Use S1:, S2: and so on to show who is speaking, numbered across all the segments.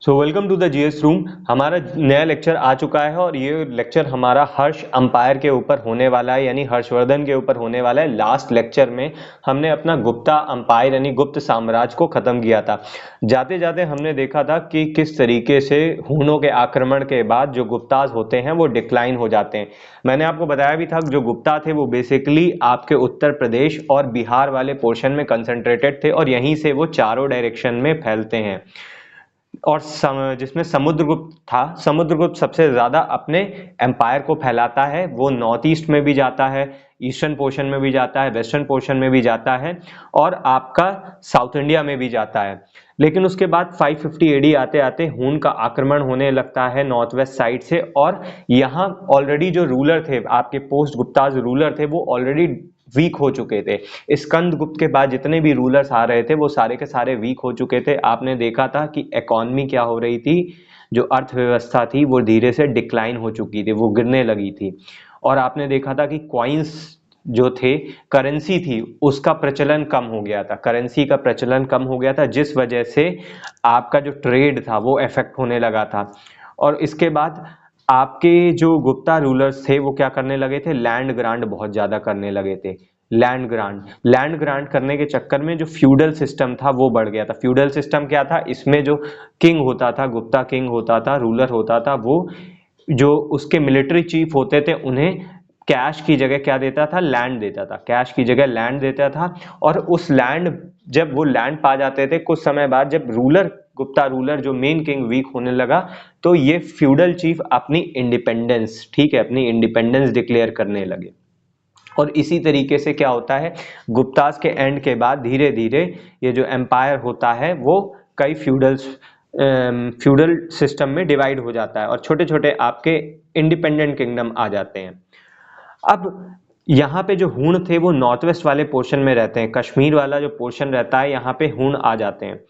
S1: So welcome to the GS room. हमारा नया lecture आ चुका है और ये लेक्चर हमारा हर्ष अंपायर के ऊपर होने वाला है, यानी हर्षवर्धन के ऊपर होने वाला है। लास्ट लेक्चर में हमने अपना गुप्ता अंपायर यानी गुप्त साम्राज्य को खत्म किया था। जाते जाते हमने देखा था कि किस तरीके से हूणों के आक्रमण के बाद जो गुप्ताज होते हैं वो डिक्लाइन हो जाते हैं। मैंने आपको बताया भी था जो गुप्ता थे वो बेसिकली आपके उत्तर प्रदेश और बिहार वाले पोर्शन में कंसंट्रेटेड थे और यहीं से वो चारों डायरेक्शन में फैलते हैं। और जिसमें समुद्रगुप्त था, समुद्रगुप्त सबसे ज्यादा अपने एम्पायर को फैलाता है। वो नॉर्थ ईस्ट में भी जाता है, ईस्टर्न पोर्शन में भी जाता है, वेस्टर्न पोर्शन में भी जाता है और आपका साउथ इंडिया में भी जाता है। लेकिन उसके बाद 550 एडी आते आते हून का आक्रमण होने लगता है नॉर्थ वेस्ट साइड से और यहाँ ऑलरेडी जो रूलर थे, आपके पोस्ट गुप्ताज रूलर थे, वो ऑलरेडी वीक हो चुके थे। स्कंद गुप्त के बाद जितने भी रूलर्स आ रहे थे वो सारे के सारे वीक हो चुके थे। आपने देखा था कि इकोनॉमी क्या हो रही थी, जो अर्थव्यवस्था थी वो धीरे से डिक्लाइन हो चुकी थी, वो गिरने लगी थी। और आपने देखा था कि कॉइन्स जो थे, करेंसी थी, उसका प्रचलन कम हो गया था, करेंसी का प्रचलन कम हो गया था, जिस वजह से आपका जो ट्रेड था वो इफेक्ट होने लगा था। और इसके बाद आपके जो गुप्ता रूलर्स थे वो क्या करने लगे थे, लैंड ग्रांट बहुत ज्यादा करने लगे थे। लैंड ग्रांट करने के चक्कर में जो फ्यूडल सिस्टम था वो बढ़ गया था। फ्यूडल सिस्टम क्या था, इसमें जो किंग होता था, गुप्ता किंग होता था, रूलर होता था, वो जो उसके मिलिट्री चीफ होते थे उन्हें कैश की जगह क्या देता था, लैंड देता था, कैश की जगह लैंड देता था। और उस लैंड, जब वो लैंड पा जाते थे कुछ समय बाद, जब रूलर, गुप्ता रूलर जो मेन किंग वीक होने लगा, तो ये फ्यूडल चीफ अपनी इंडिपेंडेंस, ठीक है, अपनी इंडिपेंडेंस डिक्लेयर करने लगे। और इसी तरीके से क्या होता है, गुप्तास के एंड के बाद धीरे धीरे ये जो एम्पायर होता है वो कई फ्यूडल सिस्टम में डिवाइड हो जाता है और छोटे छोटे आपके इंडिपेंडेंट किंगडम आ जाते हैं। अब यहाँ पे जो हूण थे वो नॉर्थ वेस्ट वाले पोर्शन में रहते हैं, कश्मीर वाला जो पोर्शन रहता है यहाँ पे हूण आ जाते हैं।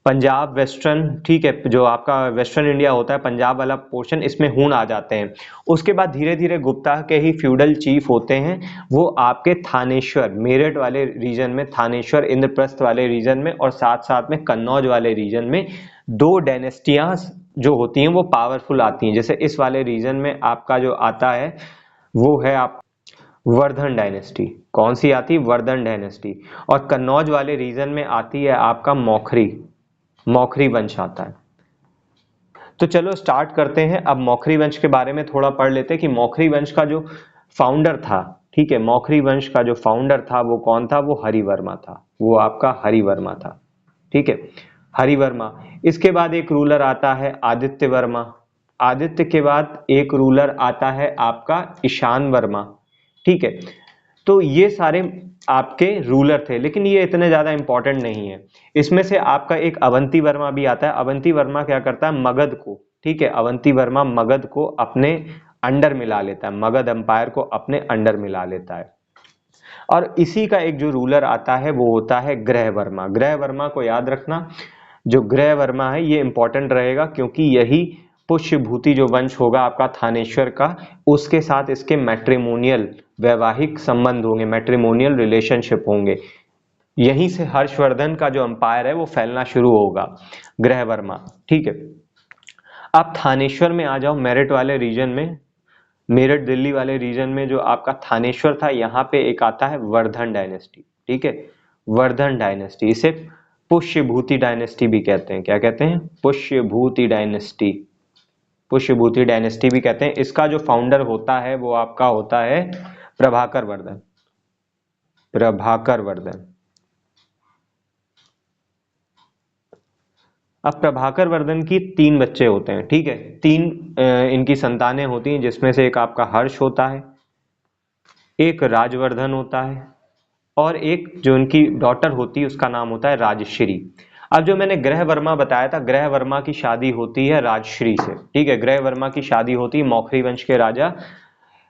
S1: पंजाब वेस्टर्न, ठीक है, जो आपका वेस्टर्न इंडिया होता है, पंजाब वाला पोर्शन, इसमें हूण आ जाते हैं। उसके बाद धीरे धीरे गुप्ता के ही फ्यूडल चीफ होते हैं, वो आपके थानेश्वर, मेरठ वाले रीजन में, थानेश्वर इंद्रप्रस्थ वाले रीजन में और साथ साथ में कन्नौज वाले रीजन में दो डायनेस्टियां जो होती हैं वो पावरफुल आती हैं। जैसे इस वाले रीजन में आपका जो आता है वो है आप वर्धन डायनेस्टी। कौन सी आती, वर्धन डायनेस्टी। और कन्नौज वाले रीजन में आती है आपका मौखरी, मौखरी वंश आता है। तो चलो स्टार्ट करते हैं। अब मौखरी वंश के बारे में थोड़ा पढ़ लेते हैं कि मौखरी वंश का जो फाउंडर था, ठीक है, मौखरी वंश का जो फाउंडर था वो कौन था, वो हरिवर्मा था, वो आपका हरिवर्मा था, ठीक है, हरिवर्मा। इसके बाद एक रूलर आता है आदित्य वर्मा। आदित्य के बाद एक रूलर आता है आपका ईशान वर्मा, ठीक है। तो ये सारे आपके रूलर थे, लेकिन ये इतने ज्यादा इंपॉर्टेंट नहीं है। इसमें से आपका एक अवंती वर्मा भी आता है। अवंती वर्मा क्या करता है, मगध को, ठीक है, अवंती वर्मा मगध को अपने अंडर मिला लेता है, मगध एम्पायर को अपने अंडर मिला लेता है। और इसी का एक जो रूलर आता है वो होता है ग्रह वर्मा। ग्रह वर्मा को याद रखना, जो ग्रह वर्मा है ये इंपॉर्टेंट रहेगा क्योंकि यही पुष्यभूति जो वंश होगा आपका थानेश्वर का, उसके साथ इसके मैट्रिमोनियल वैवाहिक संबंध होंगे, मैट्रिमोनियल रिलेशनशिप होंगे। यहीं से हर्षवर्धन का जो अंपायर है वो फैलना शुरू होगा, ग्रह वर्मा, ठीक है। अब थानेश्वर में आ जाओ, मेरठ वाले रीजन में, मेरठ दिल्ली वाले रीजन में जो आपका थानेश्वर था, यहाँ पे एक आता है वर्धन डायनेस्टी, ठीक है, वर्धन डायनेस्टी। इसे पुष्यभूति डायनेस्टी भी कहते हैं। क्या कहते हैं, पुष्यभूति डायनेस्टी, पुष्यभूति डायनेस्टी भी कहते हैं। इसका जो फाउंडर होता है वो आपका होता है प्रभाकर वर्धन, प्रभाकर वर्धन। अब प्रभाकर वर्धन की तीन बच्चे होते हैं, ठीक है, तीन इनकी संतानें होती हैं, जिसमें से एक आपका हर्ष होता है, एक राजवर्धन होता है और एक जो इनकी डॉटर होती है उसका नाम होता है राजश्री। अब जो मैंने ग्रह वर्मा बताया था, ग्रह वर्मा की शादी होती है राजश्री से, ठीक है, ग्रह वर्मा की शादी होती है मौखरी वंश के राजा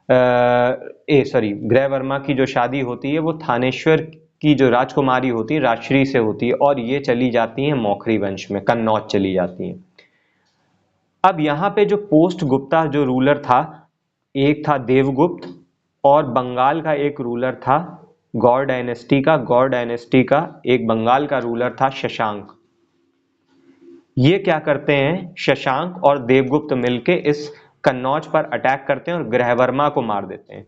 S1: ग्रह वर्मा की जो शादी होती है वो थानेश्वर की जो राजकुमारी होती है राजश्री से होती है और ये चली जाती है मौखरी वंश में, कन्नौज चली जाती है। अब यहाँ पे जो पोस्ट गुप्ता जो रूलर था, एक था देवगुप्त और बंगाल का एक रूलर था गौड़ डायनेस्टी का, गौड़ डायनेस्टी का एक बंगाल का रूलर था शशांक। ये क्या करते हैं, शशांक और देवगुप्त मिलके इस कन्नौज पर अटैक करते हैं और ग्रहवर्मा को मार देते हैं,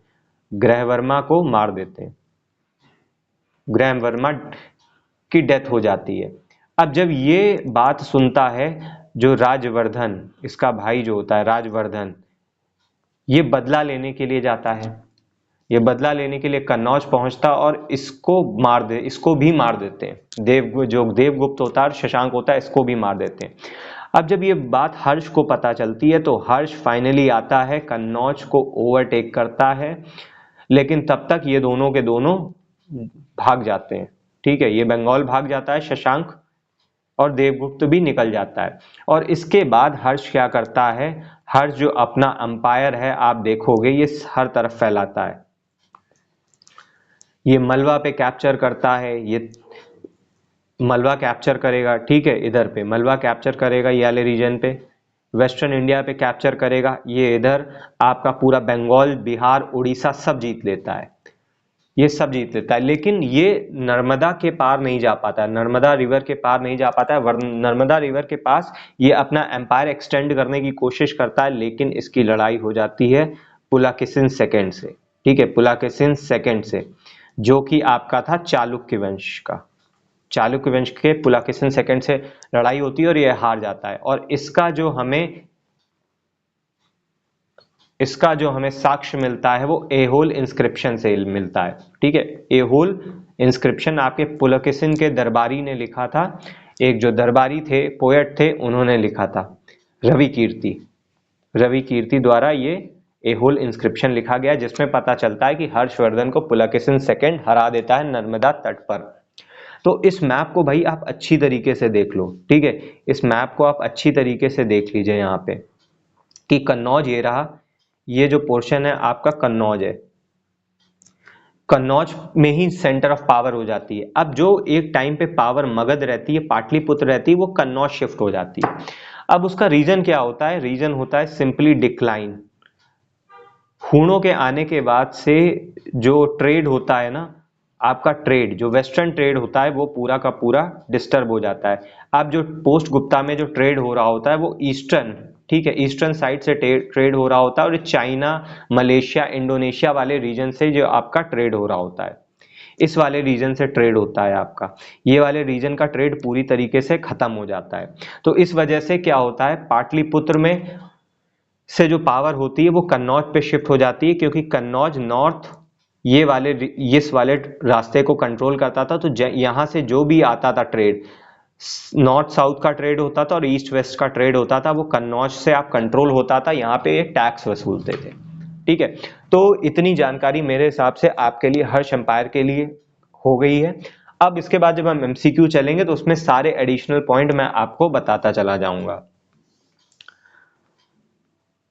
S1: ग्रहवर्मा को मार देते हैं, ग्रहवर्मा की डेथ हो जाती है। अब जब ये बात सुनता है जो राजवर्धन, इसका भाई जो होता है राजवर्धन, ये बदला लेने के लिए जाता है, ये बदला लेने के लिए कन्नौज पहुंचता और इसको भी मार देते हैं। जो देवगुप्त होता है और शशांक होता है, इसको भी मार देते हैं। अब जब ये बात हर्ष को पता चलती है तो हर्ष फाइनली आता है, कन्नौज को ओवरटेक करता है, लेकिन तब तक ये दोनों के दोनों भाग जाते हैं। ठीक है, ये बंगाल भाग जाता है शशांक, और देवगुप्त भी निकल जाता है। और इसके बाद हर्ष क्या करता है, हर्ष जो अपना अंपायर है आप देखोगे ये हर तरफ फैलाता है। ये मलवा पे कैप्चर करता है, ये मलवा कैप्चर करेगा, ठीक है, इधर पे मलवा कैप्चर करेगा, ये वाले रीजन पे वेस्टर्न इंडिया पे कैप्चर करेगा, ये इधर आपका पूरा बंगाल, बिहार, उड़ीसा सब जीत लेता है, ये सब जीत लेता है। लेकिन ये नर्मदा के पार नहीं जा पाता, नर्मदा रिवर के पार नहीं जा पाता है। नर्मदा रिवर के पास ये अपना एम्पायर एक्सटेंड करने की कोशिश करता है, लेकिन इसकी लड़ाई हो जाती है पुलाकेशिन सेकंड से। ठीक है, पुलाकेशिन सेकंड से, जो कि आपका था चालुक्य वंश का, चालुक्य वंश के पुलाकेशिन सेकंड से लड़ाई होती है और ये हार जाता है। और इसका जो हमें साक्ष्य मिलता है वो एहोल इंस्क्रिप्शन से मिलता है। ठीक है, एहोल इंस्क्रिप्शन आपके पुलकेशिन के दरबारी ने लिखा था, एक जो दरबारी थे, पोएट थे, उन्होंने लिखा था, रवि कीर्ति द्वारा ये एहोल इंस्क्रिप्शन लिखा गया, जिसमें पता चलता है कि हर्षवर्धन को पुलकेशिन सेकंड हरा देता है नर्मदा तट पर। तो इस मैप को भाई आप अच्छी तरीके से देख लो। ठीक है, इस मैप को आप अच्छी तरीके से देख लीजिए यहाँ पे कि कन्नौज ये रहा, ये जो पोर्शन है आपका कन्नौज है, कन्नौज में ही सेंटर ऑफ पावर हो जाती है। अब जो एक टाइम पे पावर मगध रहती है, पाटलिपुत्र रहती है, वो कन्नौज शिफ्ट हो जाती है। अब उसका रीजन क्या होता है, रीजन होता है सिंपली डिक्लाइन। हूणों के आने के बाद से जो ट्रेड होता है ना, आपका ट्रेड जो वेस्टर्न ट्रेड होता है वो पूरा का पूरा डिस्टर्ब हो जाता है। अब जो पोस्ट गुप्ता में जो ट्रेड हो रहा होता है वो ईस्टर्न, ठीक है, ईस्टर्न साइड से ट्रेड हो रहा होता है, और चाइना, मलेशिया, इंडोनेशिया वाले रीजन से जो आपका ट्रेड हो रहा होता है, इस वाले रीजन से ट्रेड होता है आपका, ये वाले रीजन का ट्रेड पूरी तरीके से खत्म हो जाता है। तो इस वजह से क्या होता है, पाटलिपुत्र में से जो पावर होती है वो कन्नौज पे शिफ्ट हो जाती है, क्योंकि कन्नौज नॉर्थ इस वाले रास्ते को कंट्रोल करता था। तो यहाँ से जो भी आता था ट्रेड, नॉर्थ साउथ का ट्रेड होता था और ईस्ट वेस्ट का ट्रेड होता था, वो कन्नौज से आप कंट्रोल होता था, यहाँ पे एक टैक्स वसूलते थे। ठीक है, तो इतनी जानकारी मेरे हिसाब से आपके लिए हर्ष एम्पायर के लिए हो गई है। अब इसके बाद जब हम एमसीक्यू चलेंगे तो उसमें सारे एडिशनल पॉइंट मैं आपको बताता चला जाऊंगा।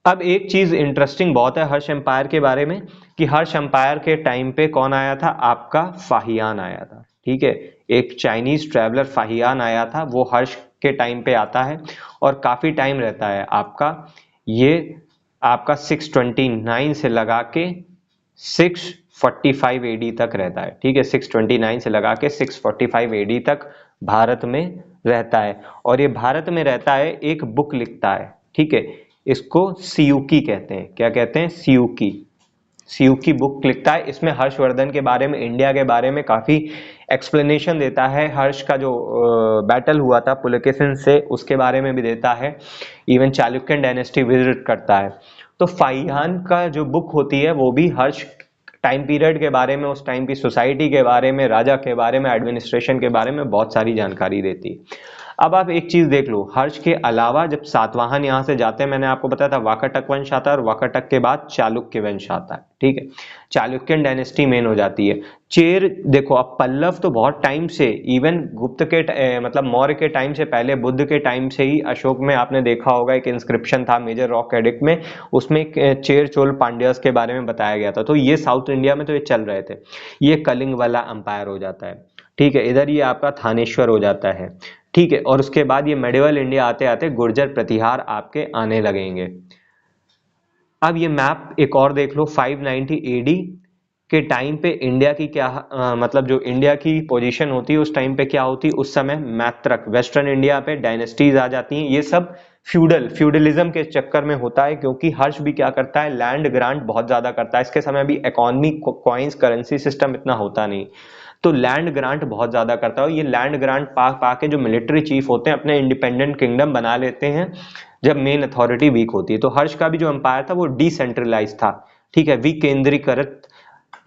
S1: अब एक चीज इंटरेस्टिंग बहुत है हर्ष एम्पायर के बारे में, कि हर्ष एम्पायर के टाइम पे कौन आया था, आपका फाहियान आया था। ठीक है, एक चाइनीज ट्रैवलर फाहियान आया था, वो हर्ष के टाइम पे आता है और काफी टाइम रहता है आपका, ये आपका 629 से लगा के 645 एडी तक रहता है। ठीक है, 629 से लगा के 645 एडी तक भारत में रहता है, और ये भारत में रहता है, एक बुक लिखता है। ठीक है, इसको सियुकी कहते हैं, क्या कहते हैं, सियुकी बुक लिखता है। इसमें हर्षवर्धन के बारे में, इंडिया के बारे में काफी एक्सप्लेनेशन देता है, हर्ष का जो बैटल हुआ था पुलकेशिन से उसके बारे में भी देता है, इवन चालुक्यन डायनेस्टी विजिट करता है। तो फाहियान का जो बुक होती है वो भी हर्ष टाइम पीरियड के बारे में, उस टाइम की सोसाइटी के बारे में, राजा के बारे में, एडमिनिस्ट्रेशन के बारे में बहुत सारी जानकारी देती है। अब आप एक चीज देख लो, हर्ष के अलावा जब सातवाहन यहां से जाते हैं, मैंने आपको बताया था वाकाटक वंश आता है, और वाकाटक के बाद चालुक्य वंश आता है। ठीक है, चालुक्यन डायनेस्टी मेन हो जाती है। चेर देखो, अब पल्लव तो बहुत टाइम से, इवन गुप्त के मतलब मौर्य के टाइम से पहले, बुद्ध के टाइम से ही, अशोक में आपने देखा होगा एक इंस्क्रिप्शन था मेजर रॉक एडिक्ट में, उसमें चेर चोल पांड्यास के बारे में बताया गया था। तो ये साउथ इंडिया में तो ये चल रहे थे। ये कलिंग वाला अंपायर हो जाता है। ठीक है, इधर ये आपका थानेश्वर हो जाता है। ठीक है, और उसके बाद ये मेडिवल इंडिया आते आते गुर्जर प्रतिहार आपके आने लगेंगे। अब ये मैप एक और देख लो, 590 एडी के टाइम पे इंडिया की क्या मतलब जो इंडिया की पोजीशन होती है उस टाइम पे क्या होती, उस समय मैत्रक वेस्टर्न इंडिया पे डायनेस्टीज आ जाती हैं। ये सब फ्यूडलिज्म के चक्कर में होता है, क्योंकि हर्ष भी क्या करता है, लैंड ग्रांट बहुत ज्यादा करता है। इसके समय भी इकोनॉमी कॉइन्स करेंसी सिस्टम इतना होता नहीं, तो लैंड ग्रांट बहुत ज्यादा करता है। ये लैंड ग्रांट पा के जो मिलिट्री चीफ होते हैं अपने इंडिपेंडेंट किंगडम बना लेते हैं जब मेन अथॉरिटी वीक होती है। तो हर्ष का भी जो एम्पायर था वो डिसेंट्रलाइज था, ठीक है, विकेंद्रीकृत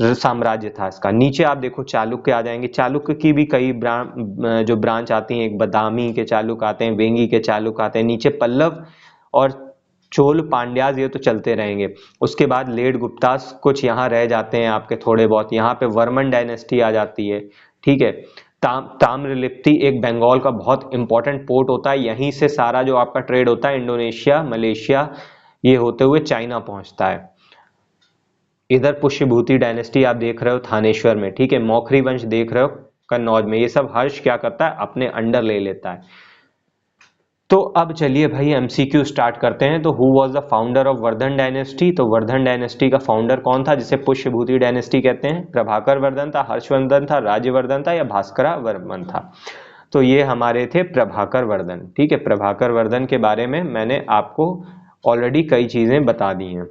S1: साम्राज्य था इसका। नीचे आप देखो चालुक्य आ जाएंगे, चालुक्य की भी कई जो ब्रांच आती हैं, एक बदामी के चालुक्य आते हैं, वेंगी के चालुक्य आते हैं, नीचे पल्लव और चोल पांड्याज ये तो चलते रहेंगे। उसके बाद लेड गुप्तास कुछ यहाँ रह जाते हैं आपके थोड़े बहुत, यहाँ पे वर्मन डायनेस्टी आ जाती है, ठीक है। ताम्रलिप्ति एक बंगाल का बहुत इंपॉर्टेंट पोर्ट होता है, यहीं से सारा जो आपका ट्रेड होता है इंडोनेशिया मलेशिया ये होते हुए चाइना पहुंचता है। इधर पुष्यभूति डायनेस्टी आप देख रहे हो थानेश्वर में, ठीक है, मौखरी वंश देख रहे हो कन्नौज में। ये सब हर्ष क्या करता है, अपने अंडर ले लेता है। तो अब चलिए भाई एमसीक्यू स्टार्ट करते हैं। तो who was the founder of Vardhan dynasty? तो वर्धन डायनेस्टी का फाउंडर कौन था जिसे पुष्यभूति डायनेस्टी कहते हैं? प्रभाकर वर्धन था, हर्षवर्धन था, राज्यवर्धन था या भास्करा वर्मन था? तो ये हमारे थे प्रभाकर वर्धन, ठीक है। प्रभाकर वर्धन के बारे में मैंने आपको ऑलरेडी कई चीजें बता दी हैं।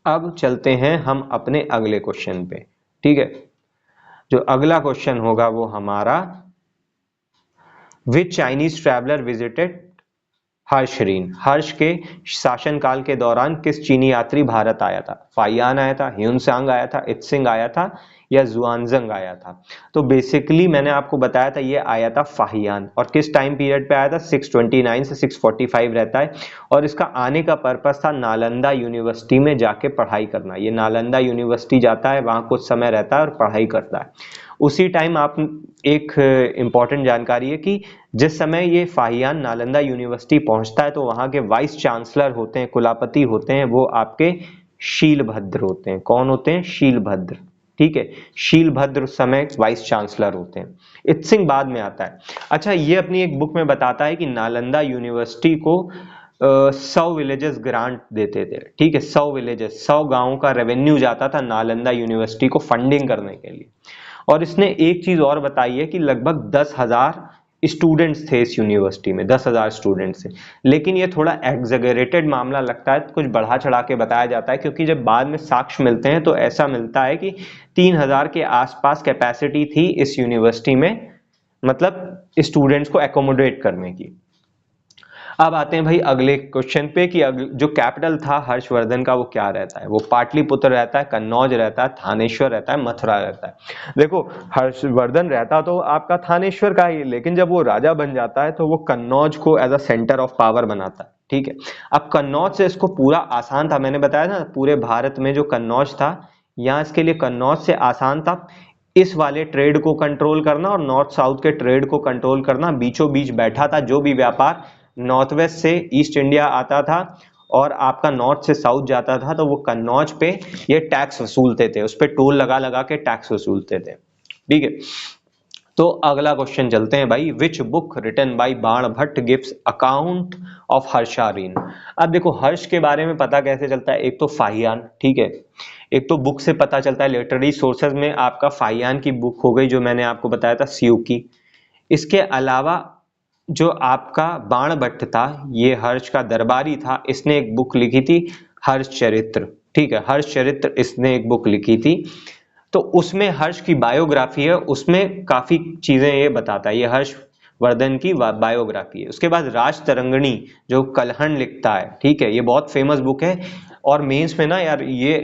S1: अब चलते हैं हम अपने अगले क्वेश्चन पे, ठीक है। जो अगला क्वेश्चन होगा वो हमारा, विच चाइनीज ट्रैवलर विजिटेड हर्षरीन? हर्ष के शासनकाल के दौरान किस चीनी यात्री भारत आया था? फाइयान आया था, ह्यूनसांग आया था, इत्सिंग आया था या जुआनजंग आया था? तो बेसिकली मैंने आपको बताया था ये आया था फाहियान। और किस टाइम पीरियड पे आया था? 629 से 645 रहता है। और इसका आने का पर्पस था नालंदा यूनिवर्सिटी में जाके पढ़ाई करना। ये नालंदा यूनिवर्सिटी जाता है, वहां कुछ समय रहता है और पढ़ाई करता है। उसी टाइम आप एक इंपॉर्टेंट जानकारी है कि जिस समय ये फाहियान नालंदा यूनिवर्सिटी पहुंचता है तो वहां के वाइस चांसलर होते हैं, कुलापति होते हैं, वो आपके शीलभद्र होते हैं। कौन होते हैं? शीलभद्र, ठीक है। शीलभद्र उस समय वाइस चांसलर होते हैं। इत्सिंग बाद में आता है। अच्छा, ये अपनी एक बुक में बताता है कि नालंदा यूनिवर्सिटी को 100 विलेजेस ग्रांट देते थे, ठीक है। 100 विलेजेस, 100 गांवों का रेवेन्यू जाता था नालंदा यूनिवर्सिटी को फंडिंग करने के लिए। और इसने एक चीज और बताई है कि लगभग 10,000 स्टूडेंट्स थे इस यूनिवर्सिटी में, 10,000 स्टूडेंट्स थे। लेकिन ये थोड़ा एग्जेगरेटेड मामला लगता है, कुछ बढ़ा चढ़ा के बताया जाता है, क्योंकि जब बाद में साक्ष्य मिलते हैं तो ऐसा मिलता है कि 3,000 के आसपास कैपेसिटी थी इस यूनिवर्सिटी में, मतलब स्टूडेंट्स को एकोमोडेट करने की। अब आते हैं भाई अगले क्वेश्चन पे कि जो कैपिटल था हर्षवर्धन का वो क्या रहता है? वो पाटलिपुत्र रहता है, कन्नौज रहता है, थानेश्वर रहता है, मथुरा रहता है। देखो हर्षवर्धन रहता तो आपका थानेश्वर का ही, लेकिन जब वो राजा बन जाता है तो वो कन्नौज को as a centre of power बनाता है, ठीक है। अब कन्नौज से इसको पूरा आसान था, मैंने बताया ना पूरे भारत में जो कन्नौज था, यहाँ इसके लिए कन्नौज से आसान था इस वाले ट्रेड को कंट्रोल करना और नॉर्थ साउथ के ट्रेड को कंट्रोल करना। बीचों बीच बैठा था, जो भी व्यापार नॉर्थ वेस्ट से ईस्ट इंडिया आता था और आपका नॉर्थ से साउथ जाता था तो वो कन्नौज पे ये टैक्स वसूलते थे, उस पे टोल लगा लगा के टैक्स वसूलते थे, ठीक है। तो अगला क्वेश्चन चलते हैं भाई, which book written by Banabhatta gives account of हर्षारीन? अब देखो हर्ष के बारे में पता कैसे चलता है? एक तो फाहियान, ठीक है, एक तो बुक से पता चलता है, लिटरेरी सोर्सेज में आपका फाहियान की बुक हो गई जो मैंने आपको बताया था सियूकी। इसके अलावा जो आपका बाणभट्ट था, ये हर्ष का दरबारी था, इसने एक बुक लिखी थी हर्ष चरित्र, ठीक है, हर्ष चरित्र इसने एक बुक लिखी थी। तो उसमें हर्ष की बायोग्राफी है, उसमें काफी चीजें ये बताता है, ये हर्षवर्धन की बायोग्राफी है। उसके बाद राज तरंगिणी जो कलहन लिखता है, ठीक है, ये बहुत फेमस बुक है और मेंस में ना यार ये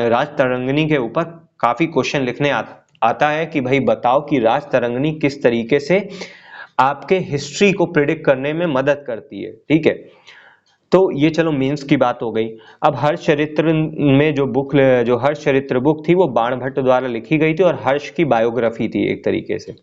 S1: राज तरंगिणी के ऊपर काफी क्वेश्चन लिखने आता है कि भाई बताओ कि राज तरंगिणी किस तरीके से आपके हिस्ट्री को प्रिडिक्ट करने में मदद करती है, ठीक है। तो ये चलो मेंस की बात हो गई। अब हर्ष चरित्र में जो हर्ष चरित्र बुक थी वो बाणभट्ट द्वारा लिखी गई थी और हर्ष की बायोग्राफी थी एक तरीके से,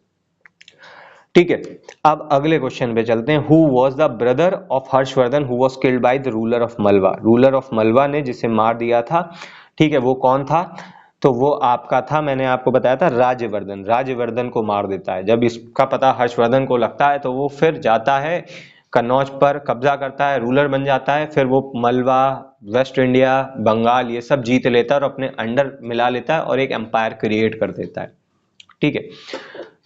S1: ठीक है। अब अगले क्वेश्चन पे चलते हैं, who was the brother of Harshvardhan who was killed by the ruler of मलवा? रूलर ऑफ मलवा ने जिसे मार दिया था, ठीक है, वो कौन था? तो वो आपका था, मैंने आपको बताया था, राज्यवर्धन। राज्यवर्धन को मार देता है। जब इसका पता हर्षवर्धन को लगता है तो वो फिर जाता है कन्नौज पर कब्जा करता है, रूलर बन जाता है, फिर वो मलवा, वेस्ट इंडिया, बंगाल ये सब जीत लेता है और अपने अंडर मिला लेता है और एक एम्पायर क्रिएट कर देता है। ठीक है,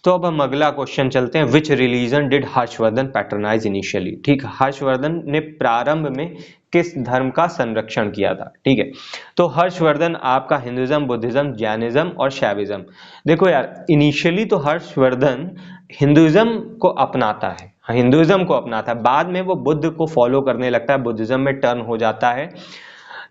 S1: तो अब हम अगला क्वेश्चन चलते हैं। विच religion did Harshvardhan patronise initially? ठीक, हर्षवर्धन ने प्रारंभ में किस धर्म का संरक्षण किया था? ठीक है, तो हर्षवर्धन आपका हिंदुइज्म, बुद्धिज्म, जैनिज्म और शैविज्म। देखो यार, इनिशियली तो हर्षवर्धन हिंदुइज्म को अपनाता है, हिंदुइज्म को अपनाता है, बाद में वो बुद्ध को फॉलो करने लगता है, बुद्धिज्म में टर्न हो जाता है।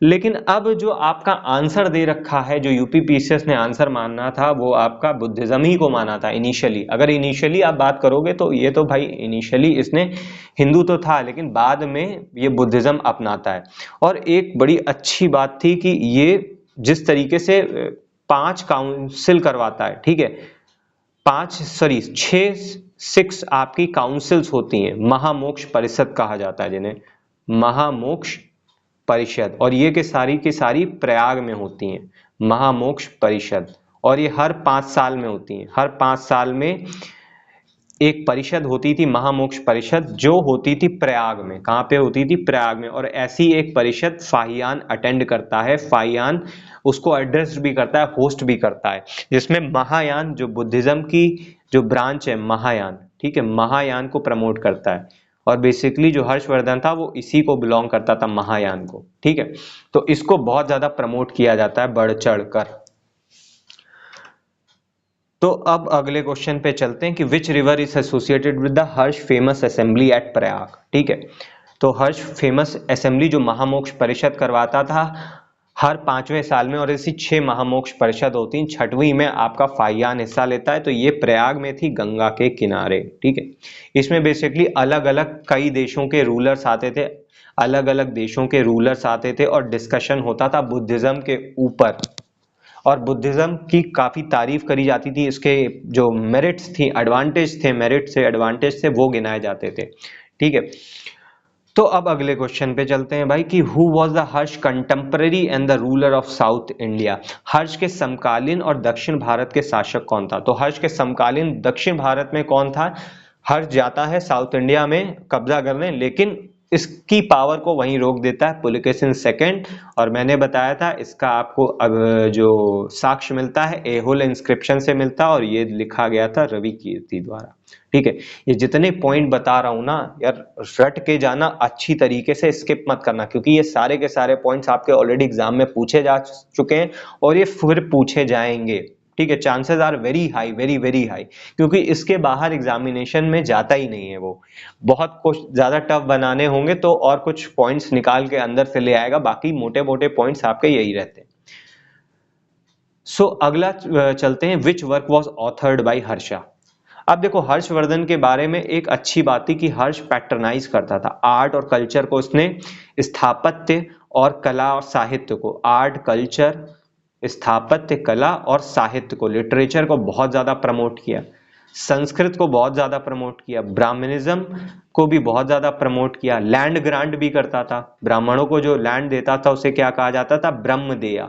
S1: लेकिन अब जो आपका आंसर दे रखा है, जो यूपीपीसीएस ने आंसर मानना था, वो आपका बुद्धिज्म ही को माना था इनिशियली। अगर इनिशियली आप बात करोगे तो ये तो भाई इनिशियली इसने हिंदू तो था, लेकिन बाद में ये बुद्धिज्म अपनाता है। और एक बड़ी अच्छी बात थी कि ये जिस तरीके से 5 काउंसिल करवाता है, ठीक है, 6 आपकी काउंसिल्स होती हैं, महामोक्ष परिषद कहा जाता है जिन्हें, महामोक्ष परिषद, और ये के सारी की सारी प्रयाग में होती हैं, महामोक्ष परिषद, और ये हर 5 साल में होती हैं। हर 5 साल में एक परिषद होती थी, महामोक्ष परिषद, जो होती थी प्रयाग में। कहाँ पे होती थी? प्रयाग में। और ऐसी एक परिषद फाहियान अटेंड करता है, फाहियान उसको एड्रेस भी करता है, होस्ट भी करता है, जिसमें महायान जो बुद्धिज्म की जो ब्रांच है महायान, ठीक है, महायान को प्रमोट करता है। और बेसिकली जो हर्षवर्धन था वो इसी को बिलोंग करता था, महायान को। ठीक है, तो इसको बहुत ज्यादा प्रमोट किया जाता है बढ़ चढ़ कर। तो अब अगले क्वेश्चन पे चलते हैं कि which river is associated with the Harsha famous assembly at Prayag? ठीक है, तो हर्ष फेमस असेंबली जो महामोक्ष परिषद करवाता था हर 5वें साल में, और ऐसी 6 महामोक्ष परिषद होती हैं, 6वीं में आपका फाहियान हिस्सा लेता है, तो ये प्रयाग में थी, गंगा के किनारे। ठीक है, इसमें बेसिकली अलग अलग कई देशों के रूलर्स आते थे, अलग अलग देशों के रूलर्स आते थे और डिस्कशन होता था बुद्धिज्म के ऊपर, और बुद्धिज्म की काफी तारीफ करी जाती थी, इसके जो मेरिट्स थी, एडवांटेज थे, मेरिट से एडवांटेज थे, वो गिनाए जाते थे। ठीक है, तो अब अगले क्वेश्चन पे चलते हैं भाई कि who was the Harsha contemporary and the ruler of south India? Harsha के समकालीन और दक्षिण भारत के शासक कौन था? तो हर्ष के समकालीन दक्षिण भारत में कौन था? हर्ष जाता है साउथ इंडिया में कब्जा करने, लेकिन इसकी पावर को वहीं रोक देता है पुलकेशिन सेकंड। और मैंने बताया था इसका आपको अब जो साक्ष्य मिलता है एहोल इंस्क्रिप्शन से मिलता है, और ये लिखा गया था रवि कीर्ति द्वारा। ठीक है, ये जितने पॉइंट बता रहा हूं ना यार, रट के जाना, अच्छी तरीके से स्किप मत करना, क्योंकि ये सारे के सारे पॉइंट्स आपके ऑलरेडी एग्जाम में पूछे जा चुके हैं और ये फिर पूछे जाएंगे। ठीक है, chances are very high, very very high, क्योंकि इसके बाहर एग्जामिनेशन में जाता ही नहीं है वो। बहुत कुछ ज्यादा टफ बनाने होंगे तो और कुछ पॉइंट्स निकाल के अंदर से ले आएगा, बाकी मोटे मोटे पॉइंट्स आपके यही रहते हैं। सो अगला चलते हैं, which work was authored by Harsha? अब देखो, हर्षवर्धन के बारे में एक अच्छी बात थी कि हर्ष पैट्रनाइज करता था आर्ट और कल्चर को। उसने स्थापत्य और कला और साहित्य को, आर्ट, कल्चर, स्थापत्य, कला और साहित्य को, लिटरेचर को बहुत ज्यादा प्रमोट किया, संस्कृत को बहुत ज्यादा प्रमोट किया, ब्राह्मणिज्म को भी बहुत ज्यादा प्रमोट किया, लैंड ग्रांट भी करता था। ब्राह्मणों को जो लैंड देता था उसे क्या कहा जाता था? ब्रह्मदेया।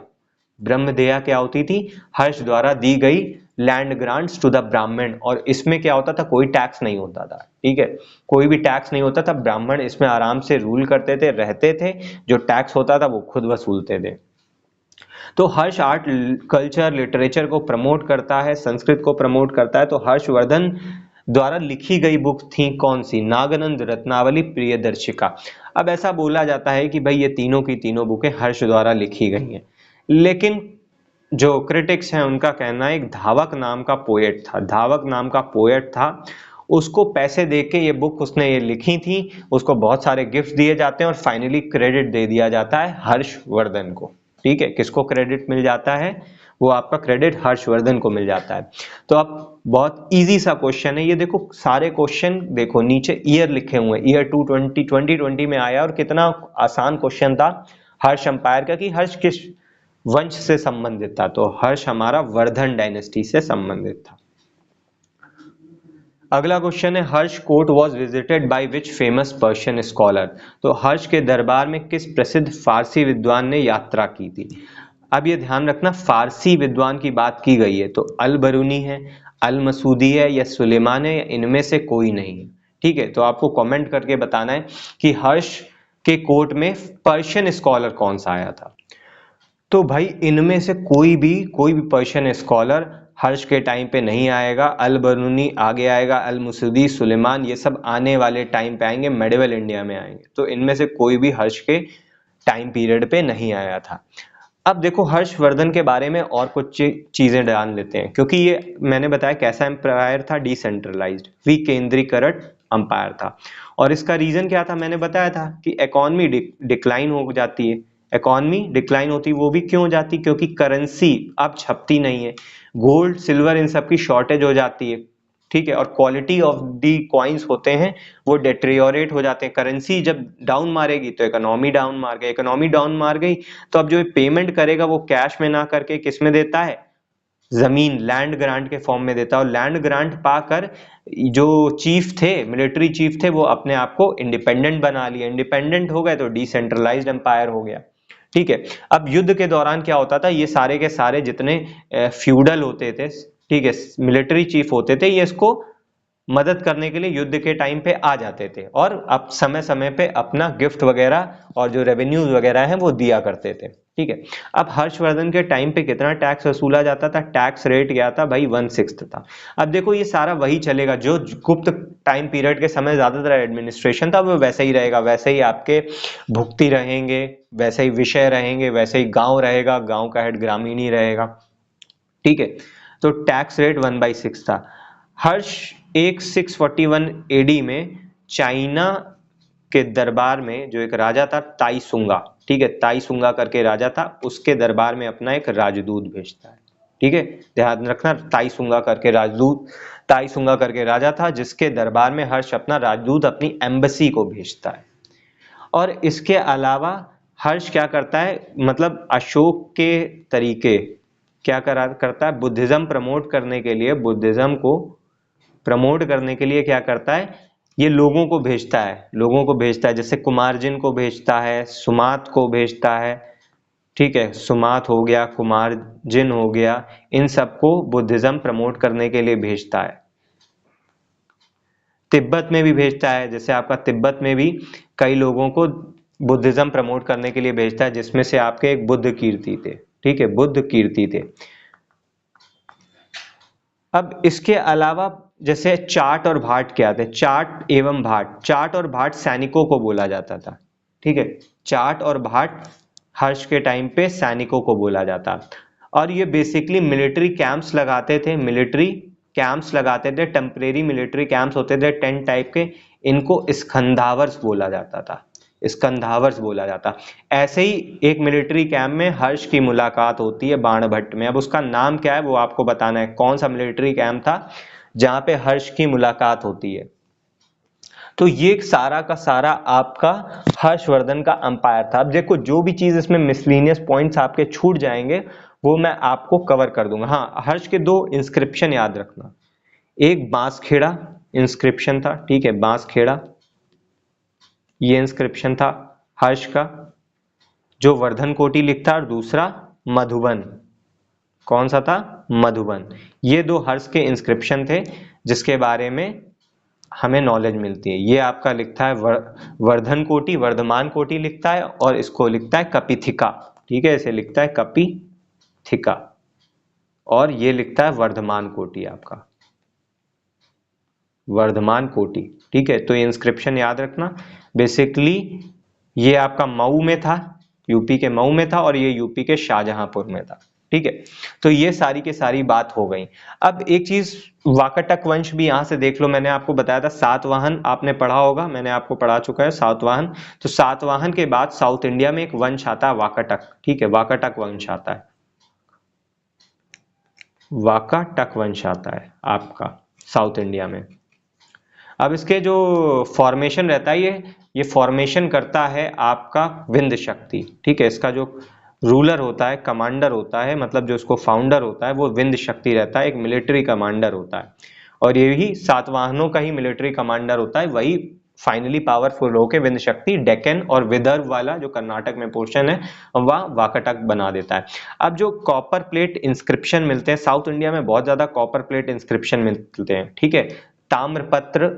S1: ब्रह्मदेया क्या होती थी? हर्ष द्वारा दी गई लैंड ग्रांट्स टू द ब्राह्मण। और इसमें क्या होता था? कोई टैक्स नहीं होता था। ठीक है, कोई भी टैक्स नहीं होता था, ब्राह्मण इसमें आराम से रूल करते थे, रहते थे, जो टैक्स होता था वो खुद वसूलते थे। तो हर्ष आर्ट, कल्चर, लिटरेचर को प्रमोट करता है, संस्कृत को प्रमोट करता है। तो हर्षवर्धन द्वारा लिखी गई बुक थी कौन सी? नागानंद, रत्नावली, प्रियदर्शिका। अब ऐसा बोला जाता है कि भाई ये तीनों की तीनों बुकें हर्ष द्वारा लिखी गई हैं, लेकिन जो क्रिटिक्स हैं उनका कहना है एक धावक नाम का पोएट था, धावक नाम का पोएट था, उसको पैसे देके ये बुक उसने ये लिखी थी, उसको बहुत सारे गिफ्ट दिए जाते हैं और फाइनली क्रेडिट दे दिया जाता है हर्षवर्धन को। ठीक है, किसको क्रेडिट मिल जाता है? वो आपका क्रेडिट हर्षवर्धन को मिल जाता है। तो अब बहुत इजी सा क्वेश्चन है ये, देखो सारे क्वेश्चन देखो नीचे ईयर लिखे हुए हैं, ईयर 2020 में आया, और कितना आसान क्वेश्चन था हर्ष अंपायर का कि हर्ष किस वंश से संबंधित था। तो हर्ष हमारा वर्धन डायनेस्टी से संबंधित था। अगला क्वेश्चन है, Harsha court was visited by which famous Persian scholar? तो हर्ष के दरबार में किस प्रसिद्ध फारसी विद्वान ने यात्रा की थी? अब ये ध्यान रखना, फारसी विद्वान की बात की गई है, तो अल बरूनी है, अल मसूदी है, या सुलेमान है, या इनमें से कोई नहीं है। ठीक है, तो आपको कमेंट करके बताना है कि हर्ष के कोर्ट में पर्शियन स्कॉलर कौन सा आया था। तो भाई इनमें से कोई भी पर्शियन स्कॉलर हर्ष के टाइम पे नहीं आएगा। अल बरूनी आगे आएगा, अल मुसदी, सुलेमान, ये सब आने वाले टाइम पे आएंगे, मेडिवल इंडिया में आएंगे। तो इनमें से कोई भी हर्ष के टाइम पीरियड पे नहीं आया था। अब देखो हर्षवर्धन के बारे में और कुछ चीजें जान लेते हैं, क्योंकि ये मैंने बताया कैसा एम्पायर था, डिसेंट्रलाइज्ड, विकेंद्रीकृत अंपायर था। और इसका रीजन क्या था, मैंने बताया था कि इकोनॉमी डिक्लाइन हो जाती है। इकोनॉमी डिक्लाइन होती, वो भी क्यों हो जाती, क्योंकि करेंसी अब छपती नहीं है, गोल्ड सिल्वर इन सब की शॉर्टेज हो जाती है, ठीक है, और क्वालिटी ऑफ दी कॉइन्स होते हैं वो डेट्रियोरेट हो जाते हैं। करेंसी जब डाउन मारेगी तो इकोनॉमी डाउन मार गई, इकोनॉमी डाउन मार गई तो अब जो पेमेंट करेगा वो कैश में ना करके किस में देता है, जमीन, लैंड ग्रांट के फॉर्म में देता है। और लैंड ग्रांट पाकर जो चीफ थे, मिलिट्री चीफ थे, वो अपने आप को इंडिपेंडेंट बना लिया। इंडिपेंडेंट हो गए तो डिसेंट्रलाइज्ड एम्पायर हो गया, ठीक है। अब युद्ध के दौरान क्या होता था, ये सारे के सारे जितने फ्यूडल होते थे, ठीक है, मिलिट्री चीफ होते थे, ये इसको मदद करने के लिए युद्ध के टाइम पे आ जाते थे और अब समय समय पे अपना गिफ्ट वगैरह और जो रेवेन्यूज वगैरह हैं वो दिया करते थे, ठीक है। अब हर्षवर्धन के टाइम पे कितना टैक्स वसूला जाता था, टैक्स रेट क्या था भाई, 1/6 था। अब देखो ये सारा वही चलेगा जो गुप्त टाइम पीरियड के समय ज्यादातर एडमिनिस्ट्रेशन था, वो वैसे ही रहेगा, वैसे ही आपके भुक्ति रहेंगे, वैसे ही विषय रहेंगे, वैसे ही गांव रहेगा, गांव का हेड ग्रामीण ही रहेगा, ठीक है। तो टैक्स रेट 1/6 था। हर्ष एक 641 एडी में चाइना के दरबार में जो एक राजा था ताइसुंगा, ठीक है, ताइसुंगा करके राजा था, उसके दरबार में अपना एक राजदूत भेजता है, ठीक है, ध्यान रखना, ताइसुंगा करके राजदूत, ताइसुंगा करके राजा था जिसके दरबार में हर्ष अपना राजदूत, अपनी एम्बेसी को भेजता है। और इसके अलावा हर्ष क्या करता है, मतलब अशोक के तरीके क्या करता है, बुद्धिज्म प्रमोट करने के लिए, बुद्धिज्म को प्रमोट करने के लिए क्या करता है, ये लोगों को भेजता है, लोगों को भेजता है, जैसे कुमारजिन को भेजता है, सुमात को भेजता है, ठीक है, सुमात हो गया, कुमारजिन हो गया, इन सबको बुद्धिज्म प्रमोट करने के लिए भेजता है। तिब्बत में भी भेजता है, जैसे आपका तिब्बत में भी कई लोगों को बुद्धिज्म प्रमोट करने के लिए भेजता है, जिसमें से आपके एक बुद्ध कीर्ति थे, ठीक है, बुद्ध कीर्ति थे। अब इसके अलावा जैसे चाट और भाट क्या थे, चाट एवं भाट, चाट और भाट सैनिकों को बोला जाता था, ठीक है, चाट और भाट हर्ष के टाइम पे सैनिकों को बोला जाता। और ये बेसिकली मिलिट्री कैंप्स लगाते थे, मिलिट्री कैंप्स लगाते थे, टेम्परेरी मिलिट्री कैंप्स होते थे 10 टाइप के, इनको स्कंधावर्स बोला जाता था, स्कंधावर्स बोला जाता। ऐसे ही एक मिलिट्री कैंप में हर्ष की मुलाकात होती है बाणभट्ट में। अब उसका नाम क्या है वो आपको बताना है, कौन सा मिलिट्री कैंप था जहां पे हर्ष की मुलाकात होती है। तो ये सारा का सारा आपका हर्षवर्धन का अंपायर था। अब देखो जो भी चीज इसमें मिसलिनियस पॉइंट्स आपके छूट जाएंगे वो मैं आपको कवर कर दूंगा। हाँ, हर्ष के 2 इंस्क्रिप्शन याद रखना, एक बांसखेड़ा इंस्क्रिप्शन था, ठीक है, बांसखेड़ा, ये इंस्क्रिप्शन था हर्ष का, जो वर्धन कोटी लिखता, और दूसरा मधुबन, कौन सा था, मधुबन। ये 2 हर्ष के इंस्क्रिप्शन थे जिसके बारे में हमें नॉलेज मिलती है। ये आपका लिखता है वर्धन कोटी, वर्धमान कोटी लिखता है, और इसको लिखता है कपिथिका, ठीक है, इसे लिखता है कपिथिका, और ये लिखता है वर्धमान कोटी, आपका वर्धमान कोटी, ठीक है। तो ये इंस्क्रिप्शन याद रखना। बेसिकली ये आपका मऊ में था, यूपी के मऊ में था, और ये यूपी के शाहजहांपुर में था, ठीक है। तो ये सारी की सारी बात हो गई। अब एक चीज वाकाटक वंश भी यहां से देख लो, मैंने आपको बताया था सातवाहन, आपने पढ़ा होगा, मैंने आपको पढ़ा चुका है सातवाहन। तो सातवाहन के बाद साउथ इंडिया में एक वंश आता है वाकाटक, ठीक है, वाकाटक वंश आता है, वाकाटक वंश आता है आपका साउथ इंडिया में। अब इसके जो फॉर्मेशन रहता है, ये फॉर्मेशन करता है आपका विंध्य शक्ति, ठीक है, इसका जो रूलर होता है, कमांडर होता है, मतलब जो इसको फाउंडर होता है वो विंध्य शक्ति रहता है, एक मिलिट्री कमांडर होता है। और यही सातवाहनों का ही मिलिट्री कमांडर होता है, वही फाइनली पावरफुल होकर विंध्य शक्ति डेक्कन और विदर्भ वाला जो कर्नाटक में पोर्शन है वह वाकाटक बना देता है। अब जो कॉपर प्लेट इंस्क्रिप्शन मिलते हैं साउथ इंडिया में, बहुत ज्यादा कॉपर प्लेट इंस्क्रिप्शन मिलते हैं, ठीक है, ताम्रपत्र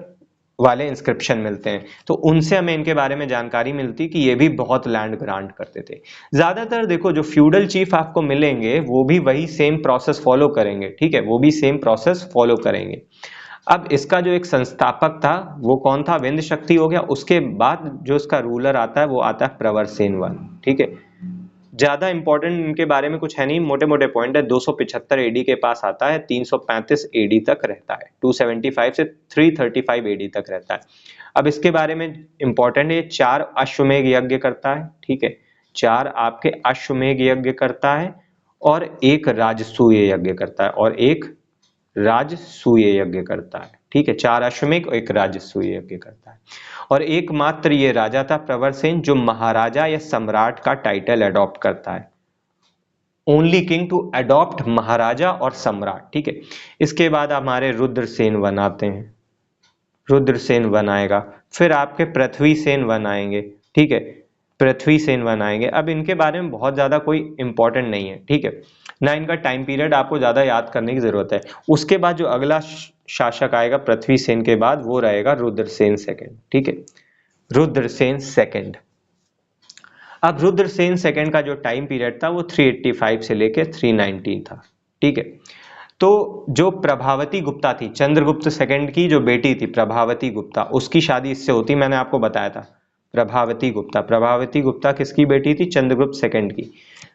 S1: वाले इंस्क्रिप्शन मिलते हैं, तो उनसे हमें इनके बारे में जानकारी मिलती कि ये भी बहुत लैंड ग्रांट करते थे। ज्यादातर देखो जो फ्यूडल चीफ आपको मिलेंगे वो भी वही सेम प्रोसेस फॉलो करेंगे, ठीक है, वो भी सेम प्रोसेस फॉलो करेंगे। अब इसका जो एक संस्थापक था वो कौन था, विंध्य शक्ति हो गया। उसके बाद जो इसका रूलर आता है वो आता है प्रवर सेन वन, ठीक है। ज्यादा इंपॉर्टेंट इनके बारे में कुछ है नहीं, मोटे मोटे पॉइंट है। 275 एडी के पास आता है, 335 एडी तक रहता है, 275 से 335 एडी तक रहता है। अब इसके बारे में इंपॉर्टेंट है, 4 अश्वमेध यज्ञ करता है, ठीक है, 4 आपके अश्वमेध यज्ञ करता है और एक राजसूय यज्ञ करता है, और एक राजसूय यज्ञ करता है, ठीक है, 4 अश्वमेध और एक राजसूय यज्ञ करता है। और एकमात्र ये राजा था प्रवर सेन जो महाराजा या सम्राट का टाइटल अडॉप्ट करता है, ओनली किंग टू अडॉप्ट महाराजा और सम्राट, ठीक है। इसके बाद हमारे रुद्रसेन वन आते हैं, रुद्रसेन वन आएगा, फिर आपके पृथ्वी सेन वन आएंगे, ठीक है, पृथ्वी सेन वन आएंगे। अब इनके बारे में बहुत ज्यादा कोई इंपॉर्टेंट नहीं है, ठीक है, ना इनका टाइम पीरियड आपको ज्यादा याद करने की जरूरत है। उसके बाद जो अगला शासक आएगा पृथ्वी सेन के बाद वो रहेगा रुद्रसेन सेकंड, ठीक है, रुद्रसेन सेकंड। अब रुद्रसेन सेकंड का जो टाइम पीरियड था वो 385 से लेके 319 था, ठीक है। तो जो प्रभावती गुप्ता थी, चंद्रगुप्त सेकंड की जो बेटी थी प्रभावती गुप्ता, उसकी शादी इससे होती, मैंने आपको बताया था। प्रभावती गुप्ता, प्रभावती गुप्ता किसकी बेटी थी, चंद्रगुप्त सेकंड की।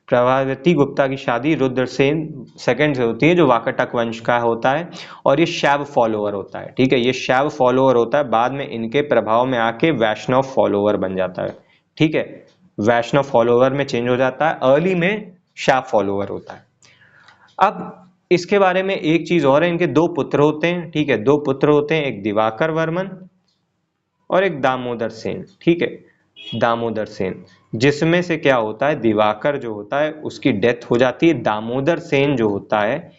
S1: प्रभावती गुप्ता की शादी रुद्रसेन सेकंड से होती है जो वाकाटक वंश का होता है, और ये शैव फॉलोअर होता है, ठीक है, ये शैव फॉलोअर होता है, बाद में इनके प्रभाव में आके वैष्णव फॉलोअर बन जाता है, ठीक है, वैष्णव फॉलोअर में चेंज हो जाता है, अर्ली में शैव फॉलोअर होता है। अब इसके बारे में एक चीज और है, इनके 2 पुत्र होते हैं, ठीक है, 2 पुत्र होते हैं, एक दिवाकर वर्मन और एक दामोदर सेन, ठीक है, दामोदर सेन। जिसमें से क्या होता है, दिवाकर जो होता है उसकी डेथ हो जाती है, दामोदर सेन जो होता है